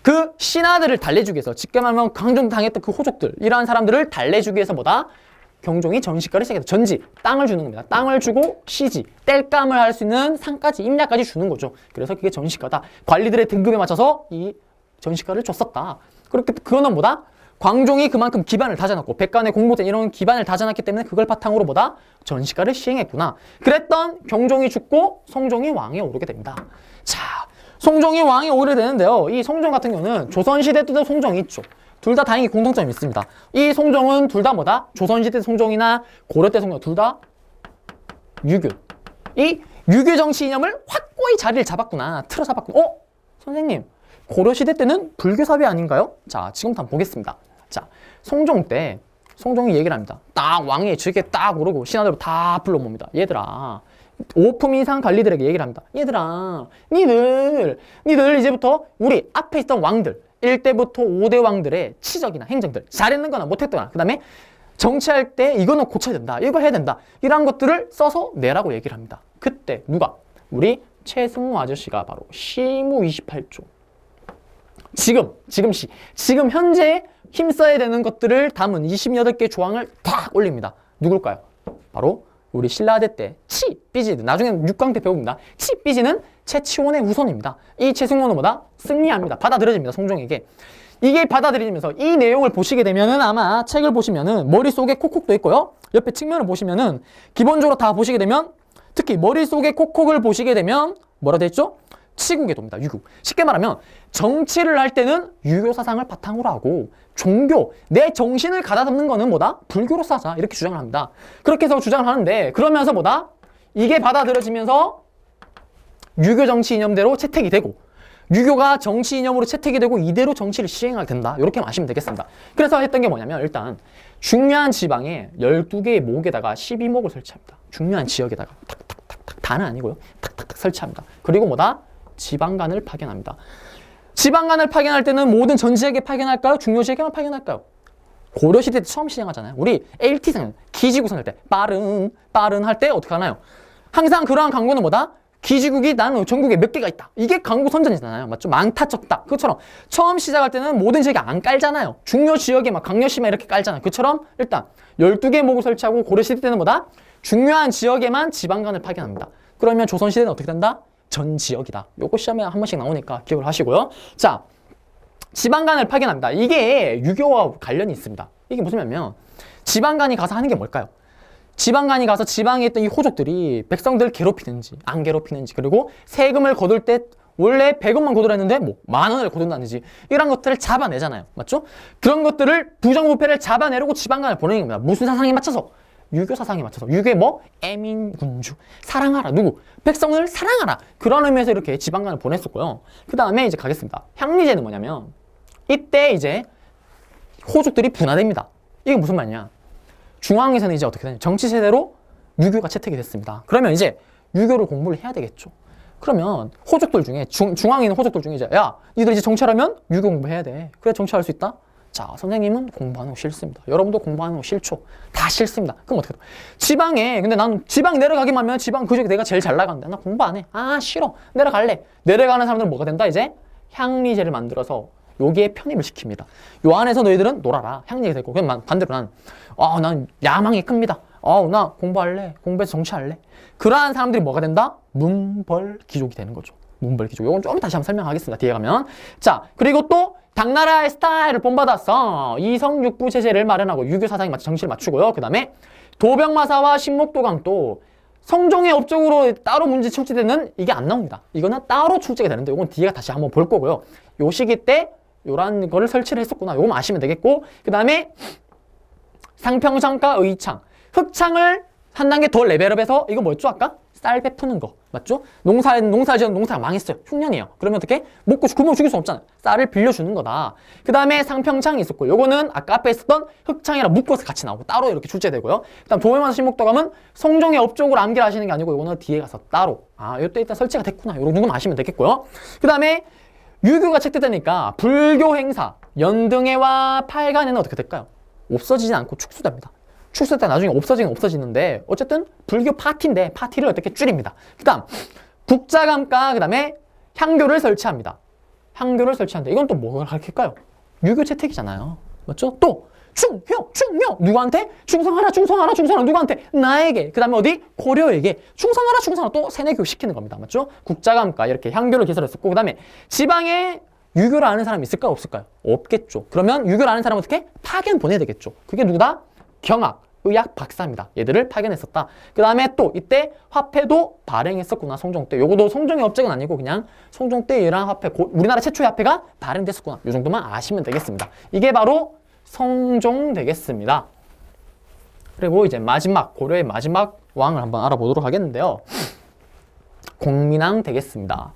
그 신하들을 달래주기 위해서 직계 말하면 강종 당했던 그 호족들 이러한 사람들을 달래주기 위해서 뭐다? 경종이 전시가를 시작해서 전지, 땅을 주는 겁니다. 땅을 주고 시지, 땔감을 할 수 있는 상까지, 임야까지 주는 거죠. 그래서 그게 전시가다. 관리들의 등급에 맞춰서 이 전시가를 줬었다. 그렇게 그거는 뭐다? 광종이 그만큼 기반을 다져놨고 백간의 공모전 이런 기반을 다져놨기 때문에 그걸 바탕으로 뭐다? 전시가를 시행했구나. 그랬던 경종이 죽고 성종이 왕에 오르게 됩니다. 자, 성종이 왕에 오르게 되는데요. 이 성종 같은 경우는 조선시대 때도 성종이 있죠. 둘 다 다행히 공통점이 있습니다. 이 성종은 둘 다 뭐다? 조선시대 성종이나 고려때 성종 둘 다 유교. 이 유교 정치 이념을 확고히 자리를 잡았구나. 틀어 잡았구나. 선생님, 고려시대 때는 불교 사회 아닌가요? 자, 지금부터 한번 보겠습니다. 자, 성종 때 성종이 얘기를 합니다. 딱 왕이 즉에 딱 오르고 신하들 다 불러 봅니다. 얘들아, 5품 이상 관리들에게 얘기를 합니다. 얘들아, 니들 이제부터 우리 앞에 있던 왕들 1대부터 5대 왕들의 치적이나 행정들 잘했는 거나 못했거나 그 다음에 정치할 때 이거는 고쳐야 된다. 이거 해야 된다. 이런 것들을 써서 내라고 얘기를 합니다. 그때 누가? 우리 최승우 아저씨가 바로 시무 28조. 지금 현재 힘써야 되는 것들을 담은 28개 조항을 딱 올립니다. 누굴까요? 바로 우리 신라대 때 치비지, 나중에는 육강 때 배웁니다. 치비지는 최치원의 후손입니다. 이 최승원은 뭐다? 승리합니다. 받아들여집니다. 성종에게. 이게 받아들여지면서 이 내용을 보시게 되면은 아마 책을 보시면은 머릿속에 콕콕도 있고요. 옆에 측면을 보시면은 기본적으로 다 보시게 되면 특히 머릿속에 콕콕을 보시게 되면 뭐라 되어 있죠? 치국의 도입니다. 유교. 쉽게 말하면 정치를 할 때는 유교 사상을 바탕으로 하고 종교, 내 정신을 가다듬는 거는 뭐다? 불교로 싸자. 이렇게 주장을 합니다. 그렇게 해서 주장을 하는데 그러면서 뭐다? 이게 받아들여지면서 유교 정치 이념대로 채택이 되고 유교가 정치 이념으로 채택이 되고 이대로 정치를 시행하게 된다. 이렇게 아시면 되겠습니다. 그래서 했던 게 뭐냐면 일단 중요한 지방에 12개의 목에다가 12목을 설치합니다. 중요한 지역에다가 탁탁탁탁 다는 아니고요. 탁탁탁 설치합니다. 그리고 뭐다? 지방간을 파견합니다. 지방간을 파견할 때는 모든 전 지역에 파견할까요? 중요 지역에만 파견할까요? 고려시대 때 처음 시행하잖아요. 우리 LT생 기지구성할 때 빠른 할 때 어떻게 하나요? 항상 그러한 강구는 뭐다? 기지국이 나는 전국에 몇 개가 있다. 이게 강구 선전이잖아요. 맞죠? 많다 적다. 그처럼 처음 시작할 때는 모든 지역에 안 깔잖아요. 중요 지역에 막 강렬시만 이렇게 깔잖아요. 그처럼 일단 12개 목을 설치하고 고려시대 때는 뭐다? 중요한 지역에만 지방간을 파견합니다. 그러면 조선시대는 어떻게 된다? 전 지역이다. 요거 시험에 한 번씩 나오니까 기억을 하시고요. 자, 지방간을 파견합니다. 이게 유교와 관련이 있습니다. 이게 무슨 말이냐면 지방간이 가서 하는 게 뭘까요? 지방간이 가서 지방에 있던 이 호족들이 백성들을 괴롭히는지 안 괴롭히는지 그리고 세금을 거둘 때 원래 100원만 거두라 했는데 뭐 10,000원을 거둔다든지 이런 것들을 잡아내잖아요. 맞죠? 그런 것들을 부정부패를 잡아내려고 지방간을 보내는 겁니다. 무슨 사상에 맞춰서? 유교 사상에 맞춰서. 유교의 뭐? 애민군주. 사랑하라. 누구? 백성을 사랑하라. 그런 의미에서 이렇게 지방간을 보냈었고요. 그 다음에 이제 가겠습니다. 향리제는 뭐냐면 이때 이제 호족들이 분화됩니다. 이게 무슨 말이냐? 중앙에서는 이제 어떻게 되냐? 정치 세대로 유교가 채택이 됐습니다. 그러면 이제 유교를 공부를 해야 되겠죠. 그러면 호족들 중에 중앙에 있는 호족들 중에 이제 야, 니들 이제 정치하려면 유교 공부해야 돼. 그래 정치할 수 있다? 자, 선생님은 공부하는 거 싫습니다. 여러분도 공부하는 거 싫죠? 다 싫습니다. 그럼 어떻게 돼? 지방에, 근데 나는 지방 내려가기만 하면 지방 그 중에 내가 제일 잘 나가는데 나 공부 안 해. 아, 싫어. 내려갈래. 내려가는 사람들은 뭐가 된다? 이제 향리제를 만들어서 여기에 편입을 시킵니다. 요 안에서 너희들은 놀아라. 향락이 됐고, 그냥 반대로 난 야망이 큽니다. 나 공부할래. 공부해서 정치할래. 그러한 사람들이 뭐가 된다? 문벌귀족이 되는 거죠. 문벌귀족. 이건 좀 다시 한번 설명하겠습니다. 뒤에 가면. 자, 그리고 또 당나라의 스타일을 본받아서 이성육부 체제를 마련하고 유교 사상에 맞춰 정치를 맞추고요. 그 다음에 도병마사와 신목도강도 성종의 업적으로 따로 문제 출제되는 이게 안 나옵니다. 이거는 따로 출제가 되는데 이건 뒤에 다시 한번 볼 거고요. 요 시기 때 요런 거를 설치를 했었구나. 요거만 아시면 되겠고, 그 다음에 상평창과 의창, 흑창을 한 단계 더 레벨업해서 이거 뭐였죠 아까? 쌀 베푸는 거 맞죠? 농사지은 농사가 망했어요. 흉년이에요. 그러면 어떻게? 먹고 굶어 죽일 수 없잖아요. 쌀을 빌려주는 거다. 그 다음에 상평창이 있었고, 요거는 아까 앞에 있었던 흑창이랑 묶어서 같이 나오고 따로 이렇게 출제되고요. 그 다음 도매만 신목도감은 성종의 업적으로 암기를 하시는 게 아니고 요거는 뒤에 가서 따로 요때 일단 설치가 됐구나. 요런 정도만 아시면 되겠고요. 그 다음에 유교가 책대되니까 불교 행사, 연등회와 팔간에는 어떻게 될까요? 없어지지 않고 축소됩니다. 축소했다 나중에 없어지는데 어쨌든 불교 파티인데 파티를 어떻게 줄입니다. 그 다음 국자감과 그 다음에 향교를 설치합니다. 향교를 설치하는데 이건 또 뭐가 가르칠까요? 유교 채택이잖아요. 맞죠? 또 충효 누구한테? 충성하라 누구한테? 나에게. 그 다음에 어디? 고려에게 충성하라 또 세뇌교육 시키는 겁니다. 맞죠? 국자감과 이렇게 향교를 개설했었고, 그 다음에 지방에 유교를 아는 사람이 있을까요? 없을까요? 없겠죠. 그러면 유교를 아는 사람은 어떻게? 파견 보내야 되겠죠. 그게 누구다? 경학, 의학 박사입니다. 얘들을 파견했었다. 그 다음에 또 이때 화폐도 발행했었구나. 성종 때. 요거도 성종의 업적은 아니고 그냥 성종 때 이런 화폐, 우리나라 최초의 화폐가 발행됐었구나. 요 정도만 아시면 되겠습니다. 이게 바로 성종 되겠습니다. 그리고 이제 마지막, 고려의 마지막 왕을 한번 알아보도록 하겠는데요. 공민왕 되겠습니다.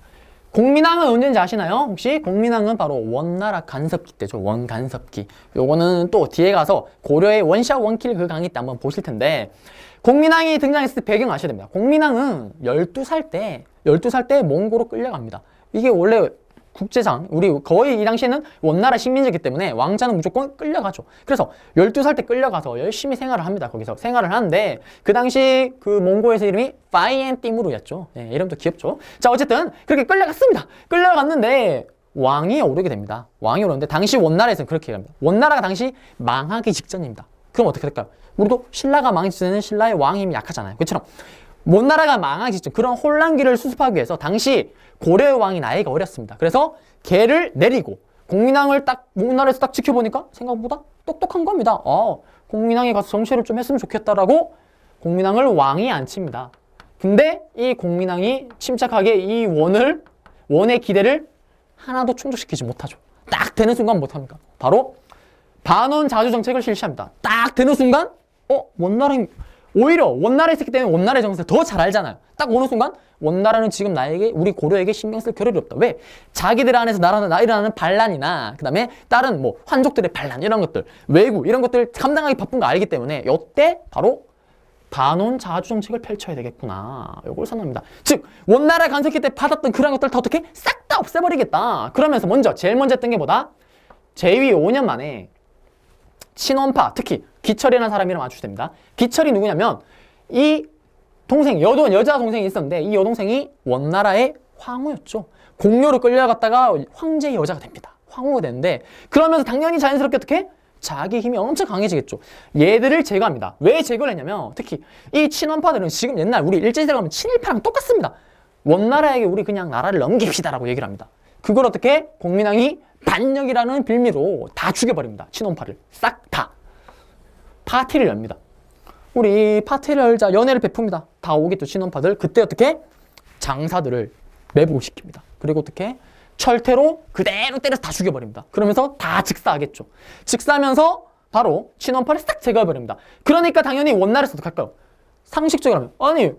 공민왕은 언제인지 아시나요? 혹시? 공민왕은 바로 원나라 간섭기 때죠. 원간섭기. 요거는 또 뒤에 가서 고려의 원샤 원킬 그 강의 때 한번 보실 텐데, 공민왕이 등장했을 때 배경 아셔야 됩니다. 공민왕은 12살 때 몽고로 끌려갑니다. 이게 원래 국제상, 우리 거의 이 당시에는 원나라 식민지이기 때문에 왕자는 무조건 끌려가죠. 그래서 12살 때 끌려가서 열심히 생활을 합니다. 거기서 생활을 하는데, 그 당시 그 몽고에서 이름이 파이엔띠무르였죠. 네, 이름도 귀엽죠. 자, 어쨌든 그렇게 끌려갔습니다. 끌려갔는데 왕이 오르게 됩니다. 왕이 오르는데 당시 원나라에서는 그렇게 얘기합니다. 원나라가 당시 망하기 직전입니다. 그럼 어떻게 될까요? 우리도 신라가 망하기 전에는 신라의 왕 힘이 약하잖아요. 그처럼 원나라가 망하기 직전, 그런 혼란기를 수습하기 위해서 당시 고려의 왕이 나이가 어렸습니다. 그래서 걔를 내리고 공민왕을 딱 원나라에서 딱 지켜보니까 생각보다 똑똑한 겁니다. 공민왕이 가서 정치를 좀 했으면 좋겠다라고 공민왕을 왕이 앉힙니다. 근데 이 공민왕이 침착하게 이 원의 기대를 하나도 충족시키지 못하죠. 딱 되는 순간 못합니까? 바로 반원 자주 정책을 실시합니다. 딱 되는 순간 오히려 원나라에 있었기 때문에 원나라의 정세를 더 잘 알잖아요. 딱 어느 순간 원나라는 지금 나에게, 우리 고려에게 신경 쓸 겨를이 없다. 왜? 자기들 안에서 일어나는 반란이나 그 다음에 다른 뭐 환족들의 반란 이런 것들, 왜구 이런 것들 감당하기 바쁜 거 알기 때문에 이때 바로 반원 자주 정책을 펼쳐야 되겠구나. 이걸 선언합니다. 즉 원나라 간섭기 때 받았던 그런 것들 다 어떻게 싹 다 없애버리겠다. 그러면서 제일 먼저 했던 게 뭐다? 재위 5년 만에 친원파, 특히 기철이라는 사람 이름 맞추셔야 됩니다. 기철이 누구냐면 이 동생, 여자 동생이 있었는데 이 여동생이 원나라의 황후였죠. 공료로 끌려갔다가 황제의 여자가 됩니다. 황후가 되는데, 그러면서 당연히 자연스럽게 어떻게? 자기 힘이 엄청 강해지겠죠. 얘들을 제거합니다. 왜 제거를 했냐면 특히 이 친원파들은 지금 옛날 우리 일제시대 가면 친일파랑 똑같습니다. 원나라에게 우리 그냥 나라를 넘깁시다라고 얘기를 합니다. 그걸 어떻게? 공민왕이 반역이라는 빌미로 다 죽여버립니다. 친원파를 싹 다. 파티를 엽니다. 우리 파티를 열자 연애를 베풉니다. 다 오겠죠, 친원파들. 그때 어떻게? 장사들을 매복시킵니다. 그리고 어떻게? 철퇴로 그대로 때려서 다 죽여버립니다. 그러면서 다 즉사하겠죠. 즉사하면서 바로 친원파를 싹 제거해버립니다. 그러니까 당연히 원나라에서 어떻게 할까요? 상식적으로 하면, 아니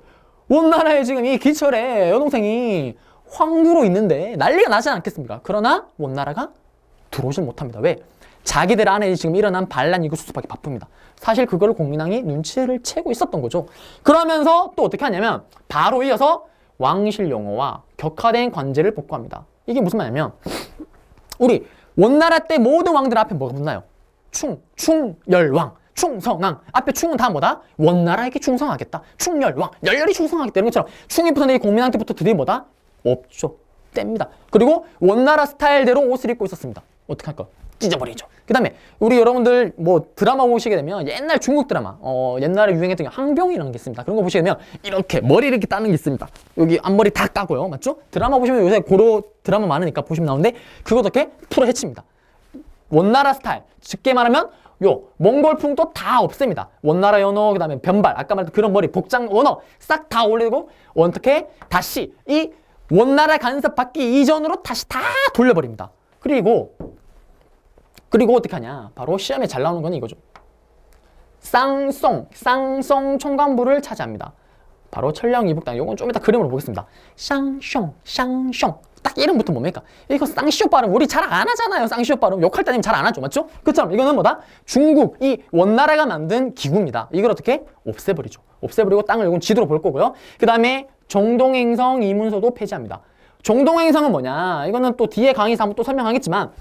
원나라에 지금 이 기철의 여동생이 황후로 있는데 난리가 나지 않겠습니까? 그러나 원나라가 들어오질 못합니다. 왜? 자기들 안에 지금 일어난 반란 이거 수습하기 바쁩니다. 사실 그걸 공민왕이 눈치를 채고 있었던 거죠. 그러면서 또 어떻게 하냐면 바로 이어서 왕실용어와 격화된 관제를 복구합니다. 이게 무슨 말이냐면 우리 원나라 때 모든 왕들 앞에 뭐가 붙나요? 충열왕, 충성왕. 앞에 충은 다 뭐다? 원나라에게 충성하겠다. 충열왕, 열렬히 충성하겠다. 이런 것처럼 충이 붙었는데 이 공민왕 때부터 드디어 뭐다? 없죠. 뗍니다. 그리고 원나라 스타일대로 옷을 입고 있었습니다. 어떻게 할까? 찢어버리죠. 그 다음에 우리 여러분들 뭐 드라마 보시게 되면 옛날 중국 드라마 옛날에 유행했던 게 항병이라는 게 있습니다. 그런 거 보시게 되면 이렇게 머리를 이렇게 따는 게 있습니다. 여기 앞머리 다 까고요. 맞죠? 드라마 보시면 요새 고로 드라마 많으니까 보시면 나오는데 그거 어떻게 풀어 헤칩니다. 원나라 스타일 쉽게 말하면 요 몽골풍도 다 없앱니다. 원나라 연어 그 다음에 변발 아까 말했던 그런 머리 복장 원어 싹 다 올리고 어떻게 다시 이 원나라 간섭 받기 이전으로 다시 다 돌려버립니다. 그리고 어떻게 하냐? 바로 시험에 잘 나오는 건 이거죠. 쌍송 총관부를 차지합니다. 바로 천령 이북당. 요건 좀 이따 그림으로 보겠습니다. 쌍숑 딱 이름부터 뭡니까? 이거 쌍시오 발음 우리 잘 안 하잖아요. 쌍시오 발음 욕할 때는 잘 안 하죠. 맞죠? 그처럼 이거는 뭐다? 중국 이 원나라가 만든 기구입니다. 이걸 어떻게? 없애버리죠. 없애버리고 땅을 요건 지도로 볼 거고요. 그 다음에 정동행성 이문서도 폐지합니다. 정동행성은 뭐냐? 이거는 또 뒤에 강의에서 한번 또 설명하겠지만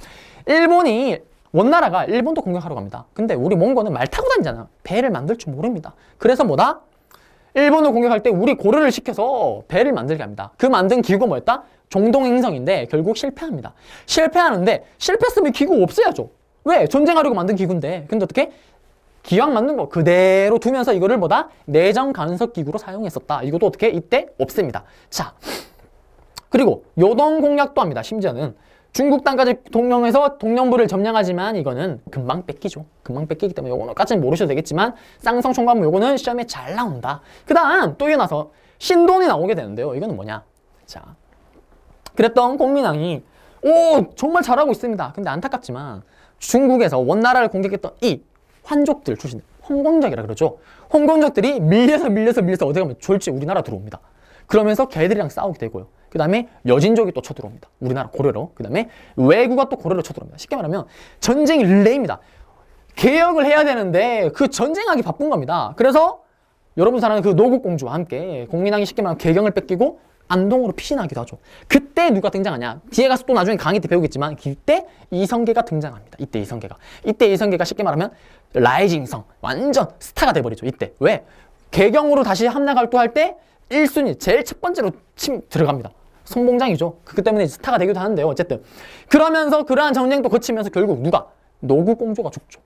일본이 원나라가 일본도 공격하러 갑니다. 근데 우리 몽고는 말 타고 다니잖아요. 배를 만들 줄 모릅니다. 그래서 뭐다? 일본을 공격할 때 우리 고려를 시켜서 배를 만들게 합니다. 그 만든 기구가 뭐였다? 정동행성인데 결국 실패합니다. 실패하는데 실패했으면 기구 없애야죠. 왜? 전쟁하려고 만든 기구인데. 근데 어떻게? 기왕 만든 거 그대로 두면서 이거를 뭐다? 내정 간섭 기구로 사용했었다. 이것도 어떻게? 이때 없앱니다. 자, 그리고 요동 공략도 합니다. 심지어는 중국 땅까지 동령해서 동령부를 점령하지만 이거는 금방 뺏기죠. 금방 뺏기기 때문에 요거는까지는 모르셔도 되겠지만 쌍성 총관부 요거는 시험에 잘 나온다. 그 다음 또 일어나서 신돈이 나오게 되는데요. 이거는 뭐냐? 자, 그랬던 공민왕이 정말 잘하고 있습니다. 근데 안타깝지만 중국에서 원나라를 공격했던 이 환족들 출신 홍건적이라 그러죠. 홍건적들이 밀려서 어디 가면 졸지 우리나라 들어옵니다. 그러면서 걔들이랑 싸우게 되고요. 그 다음에 여진족이 또 쳐들어옵니다. 우리나라 고려로. 그 다음에 왜구가 또 고려로 쳐들어옵니다. 쉽게 말하면 전쟁이 릴레이입니다. 개혁을 해야 되는데 그 전쟁하기 바쁜 겁니다. 그래서 여러분 잘 아는 그 노국공주와 함께 공민왕이 쉽게 말하면 개경을 뺏기고 안동으로 피신하기도 하죠. 그때 누가 등장하냐? 뒤에 가서 또 나중에 강의 때 배우겠지만 그때 이성계가 등장합니다. 이때 이성계가 쉽게 말하면 라이징성 완전 스타가 돼버리죠. 이때 왜? 개경으로 다시 함락활동할 때 1순위 제일 첫 번째로 들어갑니다. 성봉장이죠. 그것 때문에 스타가 되기도 하는데요. 어쨌든 그러면서 그러한 전쟁도 거치면서 결국 누가? 노국공주가 죽죠.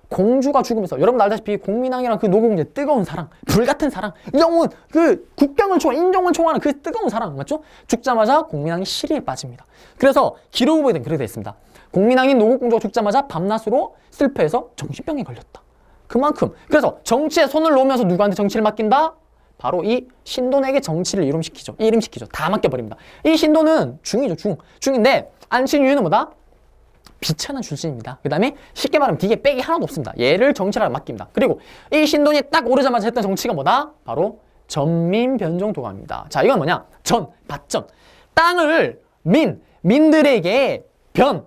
공주가 죽으면서 여러분 알다시피 공민왕이랑 그 노국공주의 뜨거운 사랑, 불같은 사랑, 영혼, 그 국경을 인종을 총하는 그 뜨거운 사랑 맞죠? 죽자마자 공민왕이 시리에 빠집니다. 그래서 기록부에는 그렇게 되어 있습니다. 공민왕인 노국공주가 죽자마자 밤낮으로 슬퍼해서 정신병에 걸렸다. 그만큼 그래서 정치에 손을 놓으면서 누구한테 정치를 맡긴다? 바로 이 신돈에게 정치를 이름시키죠. 다 맡겨버립니다. 이 신돈은 중이죠. 중인데 앉힌 이유는 뭐다? 비천한 출신입니다. 그 다음에 쉽게 말하면 뒤에 빽이 하나도 없습니다. 얘를 정치를 맡깁니다. 그리고 이 신돈이 딱 오르자마자 했던 정치가 뭐다? 바로 전민변종도가입니다. 자, 이건 뭐냐? 밭전. 땅을 민들에게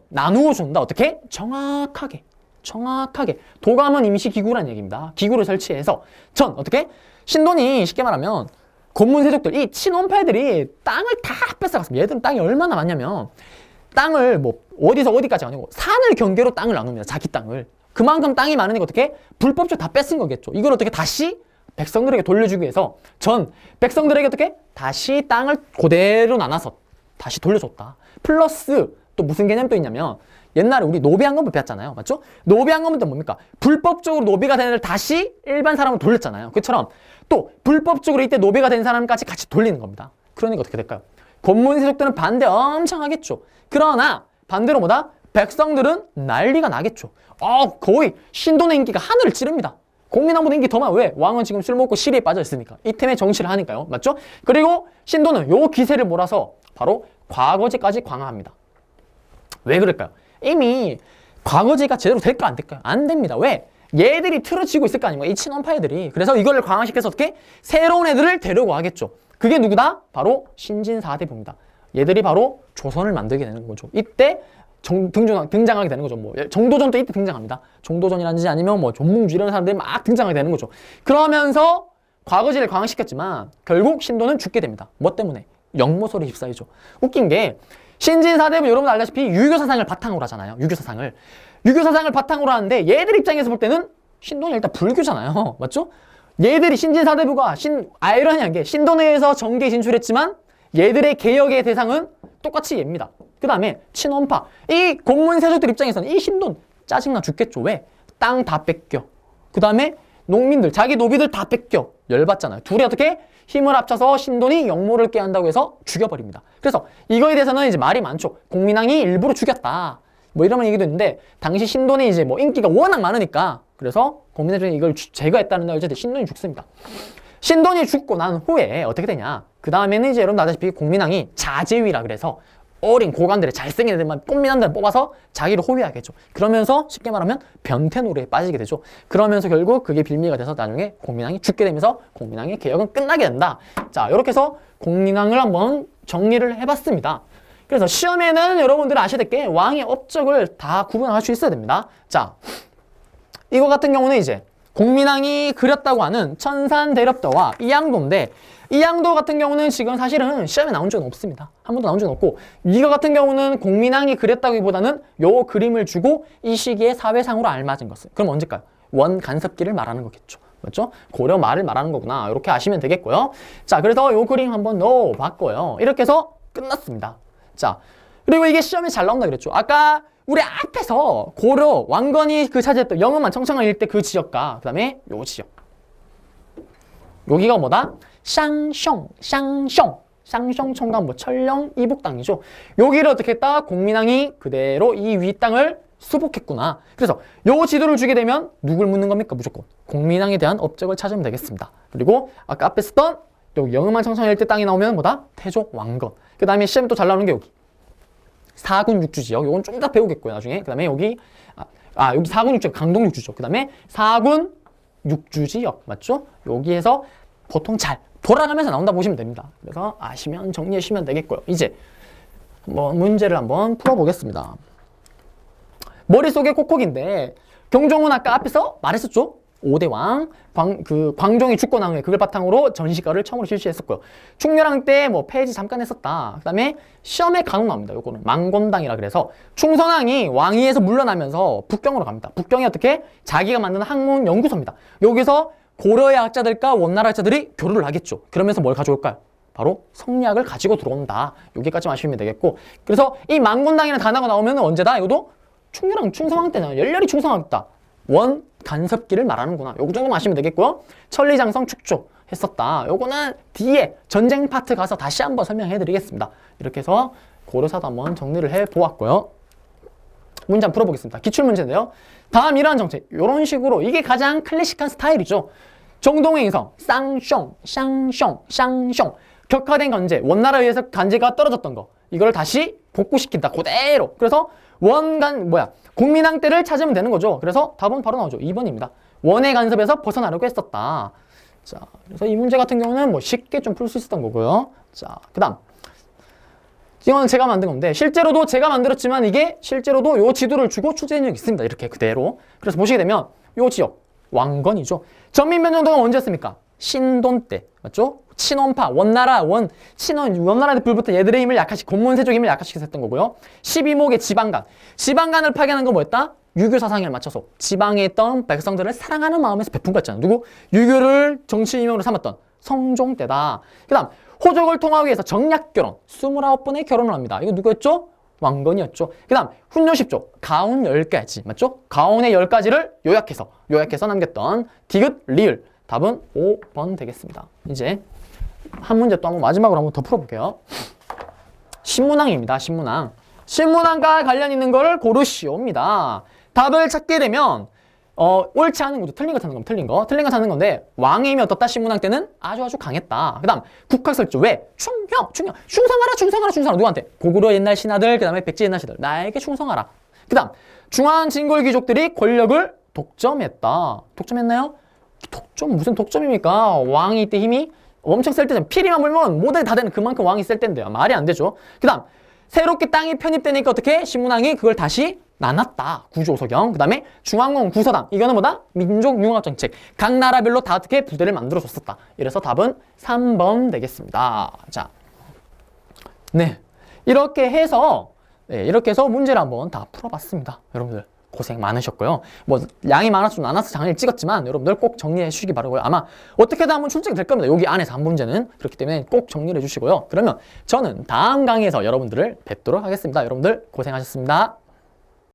나누어 준다. 어떻게? 정확하게. 도감은 임시기구라는 얘기입니다. 기구를 설치해서 어떻게? 신돈이 쉽게 말하면 고문세족들, 이 친원파들이 땅을 다 뺏어갔습니다. 얘들은 땅이 얼마나 많냐면 땅을 뭐 어디서 어디까지 아니고 산을 경계로 땅을 나눕니다. 자기 땅을. 그만큼 땅이 많으니까 어떻게? 불법적으로 다 뺏은 거겠죠. 이걸 어떻게 다시 백성들에게 돌려주기 위해서 백성들에게 어떻게? 다시 땅을 그대로 나눠서 다시 돌려줬다. 플러스 또 무슨 개념도 있냐면 옛날에 우리 노비한건부 배웠잖아요. 맞죠? 노비한건부도 뭡니까? 불법적으로 노비가 된 애를 다시 일반 사람으로 돌렸잖아요. 그처럼 또 불법적으로 이때 노비가 된 사람까지 같이 돌리는 겁니다. 그러니까 어떻게 될까요? 고문세족들은 반대 엄청 하겠죠. 그러나 반대로 뭐다? 백성들은 난리가 나겠죠. 거의 신돈의 인기가 하늘을 찌릅니다. 공민왕보다 인기 더 많아. 왜? 왕은 지금 술 먹고 시리에 빠져 있으니까. 이 템에 정치를 하니까요. 맞죠? 그리고 신돈은 요 기세를 몰아서 바로 과거제까지 강화합니다. 왜 그럴까요? 이미 과거제가 제대로 될까 안 될까요? 안 됩니다. 왜? 얘들이 틀어지고 있을 거 아닙니까? 이 친원파 애들이. 그래서 이걸 강화시켜서 어떻게? 새로운 애들을 데려고 하겠죠. 그게 누구다? 바로 신진사대부입니다. 얘들이 바로 조선을 만들게 되는 거죠. 이때 등장하게 되는 거죠. 뭐 정도전도 이때 등장합니다. 정도전이라든지 아니면 뭐 존뭉주 이런 사람들이 막 등장하게 되는 거죠. 그러면서 과거제를 강화시켰지만 결국 신도는 죽게 됩니다. 뭐 때문에? 역모설에 휩싸이죠. 웃긴 게 신진사대부 여러분 알다시피 유교 사상을 바탕으로 하잖아요. 유교 사상을 바탕으로 하는데 얘들 입장에서 볼 때는 신도는 일단 불교잖아요. 맞죠? 얘들이 신진사대부가 아이러니한 게 신도내에서 정계에 진출했지만 얘들의 개혁의 대상은 똑같이 얘입니다. 그 다음에 친원파. 이 공문세족들 입장에서는 이 신돈 짜증나 죽겠죠. 왜? 땅 다 뺏겨. 그 다음에 농민들, 자기 노비들 다 뺏겨. 열받잖아요. 둘이 어떻게? 힘을 합쳐서 신돈이 역모를 깨한다고 해서 죽여버립니다. 그래서 이거에 대해서는 이제 말이 많죠. 공민왕이 일부러 죽였다. 뭐 이런 얘기도 있는데, 당시 신돈이 이제 뭐 인기가 워낙 많으니까, 그래서 공민왕이 이걸 제거했다는 날, 신돈이 죽습니다. 신돈이 죽고 난 후에 어떻게 되냐? 그 다음에는 이제 여러분 아다시피 공민왕이 자제위라 그래서 어린 고관들의 잘생긴 애들만 꽃미남들 뽑아서 자기를 호위하겠죠. 그러면서 쉽게 말하면 변태 노래에 빠지게 되죠. 그러면서 결국 그게 빌미가 돼서 나중에 공민왕이 죽게 되면서 공민왕의 개혁은 끝나게 된다. 자, 이렇게 해서 공민왕을 한번 정리를 해봤습니다. 그래서 시험에는 여러분들 아셔야 될 게 왕의 업적을 다 구분할 수 있어야 됩니다. 자, 이거 같은 경우는 이제 공민왕이 그렸다고 하는 천산대렵도와 이양도인데, 이양도 같은 경우는 지금 사실은 시험에 나온 적은 없습니다. 한 번도 나온 적은 없고, 이거 같은 경우는 공민왕이 그렸다기보다는 요 그림을 주고 이 시기에 사회상으로 알맞은 것은, 그럼 언제일까요? 원간섭기를 말하는 거겠죠. 맞죠? 고려 말을 말하는 거구나. 이렇게 아시면 되겠고요. 자, 그래서 요 그림 한번 넣어봤고요. 이렇게 해서 끝났습니다. 자, 그리고 이게 시험에 잘 나온다 그랬죠. 아까 우리 앞에서 고려 왕건이 그 차지했던 영음만 청청한 일대 그 지역과 그 다음에 요 지역, 여기가 뭐다? 샹숑 청강 뭐 철령 이북 땅이죠. 여기를 어떻게 했다? 공민왕이 그대로 이 위 땅을 수복했구나. 그래서 요 지도를 주게 되면 누굴 묻는 겁니까? 무조건 공민왕에 대한 업적을 찾으면 되겠습니다. 그리고 아까 앞에 쓰던 여기 영음만 청청한 일대 땅이 나오면 뭐다? 태조 왕건. 그 다음에 시험에 또 잘 나오는 게 여기 사군 육주 지역, 요건 좀 이따 배우겠고요, 나중에. 그 다음에 여기, 여기 사군 육주, 강동 육주죠. 그 다음에 사군 육주 지역, 맞죠? 여기에서 보통 잘 돌아가면서 나온다 보시면 됩니다. 그래서 아시면 정리하시면 되겠고요. 이제 한번 문제를 한번 풀어보겠습니다. 머릿속에 콕콕인데, 경종은 아까 앞에서 말했었죠? 5대왕, 광종이 죽고 난 후에 그걸 바탕으로 전시가를 처음으로 실시했었고요. 충렬왕 때 뭐 폐지 잠깐 했었다. 그 다음에 시험에 간혹 나옵니다. 요거는 망곤당이라 그래서 충선왕이 왕위에서 물러나면서 북경으로 갑니다. 북경이 어떻게? 자기가 만든 학문 연구소입니다. 여기서 고려의 학자들과 원나라 학자들이 교류를 하겠죠. 그러면서 뭘 가져올까요? 바로 성리학을 가지고 들어온다. 여기까지 아시면 되겠고, 그래서 이 망곤당이라는 단어가 나오면 언제다? 이것도 충렬왕, 충성왕 때잖아요. 열렬히 충성하겠다. 원 간섭기를 말하는구나. 요거 정도만 아시면 되겠고요. 천리장성 축조 했었다. 요거는 뒤에 전쟁 파트 가서 다시 한번 설명해 드리겠습니다. 이렇게 해서 고려사도 한번 정리를 해 보았고요. 문제 한번 풀어보겠습니다. 기출문제인데요. 다음 이러한 정책, 이런 식으로 이게 가장 클래식한 스타일이죠. 정동의 인성, 쌍숑, 쌍숑, 격화된 관제, 원나라에 의해서 관제가 떨어졌던 거, 이걸 다시 복구시킨다. 그대로. 그래서 공민왕 때를 찾으면 되는 거죠. 그래서 답은 바로 나오죠. 2번입니다. 원의 간섭에서 벗어나려고 했었다. 자, 그래서 이 문제 같은 경우는 뭐 쉽게 좀 풀 수 있었던 거고요. 자, 그 다음. 이거는 제가 만든 건데, 실제로도 제가 만들었지만 이게 실제로도 요 지도를 주고 추진력이 있습니다. 이렇게 그대로. 그래서 보시게 되면 요 지역, 왕건이죠. 전민변정도가 언제였습니까? 신돈 때. 맞죠? 친원파, 원나라에 불부터 얘들의 힘을 약화시키고, 공문세족 힘을 약화시켜서 했던 거고요. 12목의 지방간을 파견한 건 뭐였다? 유교 사상에 맞춰서 지방에 있던 백성들을 사랑하는 마음에서 베푼 거였잖아요. 누구? 유교를 정치 임용으로 삼았던 성종 때다. 그 다음 호족을 통하기 위해서 정략결혼, 29번의 결혼을 합니다. 이거 누구였죠? 왕건이었죠. 그 다음 훈요 10조, 가운 10가지, 맞죠? 가운의 10가지를 요약해서 남겼던 디귿, 리을. 답은 5번 되겠습니다. 이제 한 문제 또 한번 마지막으로 한번 더 풀어볼게요. 신문왕입니다. 신문왕과 관련 있는 걸 고르시오입니다. 답을 찾게 되면 옳지 않은 거죠. 틀린 거 찾는 겁니다. 틀린 거 찾는 건데, 왕의 힘이 어떻다? 신문왕 때는 아주 강했다. 그 다음 국학설조. 왜? 충성하라. 누구한테? 고구려 옛날 신하들, 그 다음에 백제 옛날 신하들, 나에게 충성하라. 그 다음 중한 진골 귀족들이 권력을 독점했다. 독점했나요? 무슨 독점입니까? 왕이 이때 힘이 엄청 셀 때잖아요. 피리만 물면 모두 다 되는 그만큼 왕이 셀 때인데요. 말이 안 되죠. 그 다음 새롭게 땅이 편입되니까 어떻게? 신문왕이 그걸 다시 나눴다. 구조소경. 그 다음에 중앙공 구서당. 이거는 뭐다? 민족융합정책. 각 나라별로 다 어떻게 부대를 만들어줬었다. 이래서 답은 3번 되겠습니다. 자, 네, 이렇게 해서 문제를 한번 다 풀어봤습니다. 여러분들 고생 많으셨고요. 뭐 양이 많아서 좀 나눠서 장을 찍었지만 여러분들 꼭 정리해 주시기 바라고요. 아마 어떻게든 한번 출제가 될 겁니다. 여기 안에서 한 문제는. 그렇기 때문에 꼭 정리해 주시고요. 그러면 저는 다음 강의에서 여러분들을 뵙도록 하겠습니다. 여러분들 고생하셨습니다.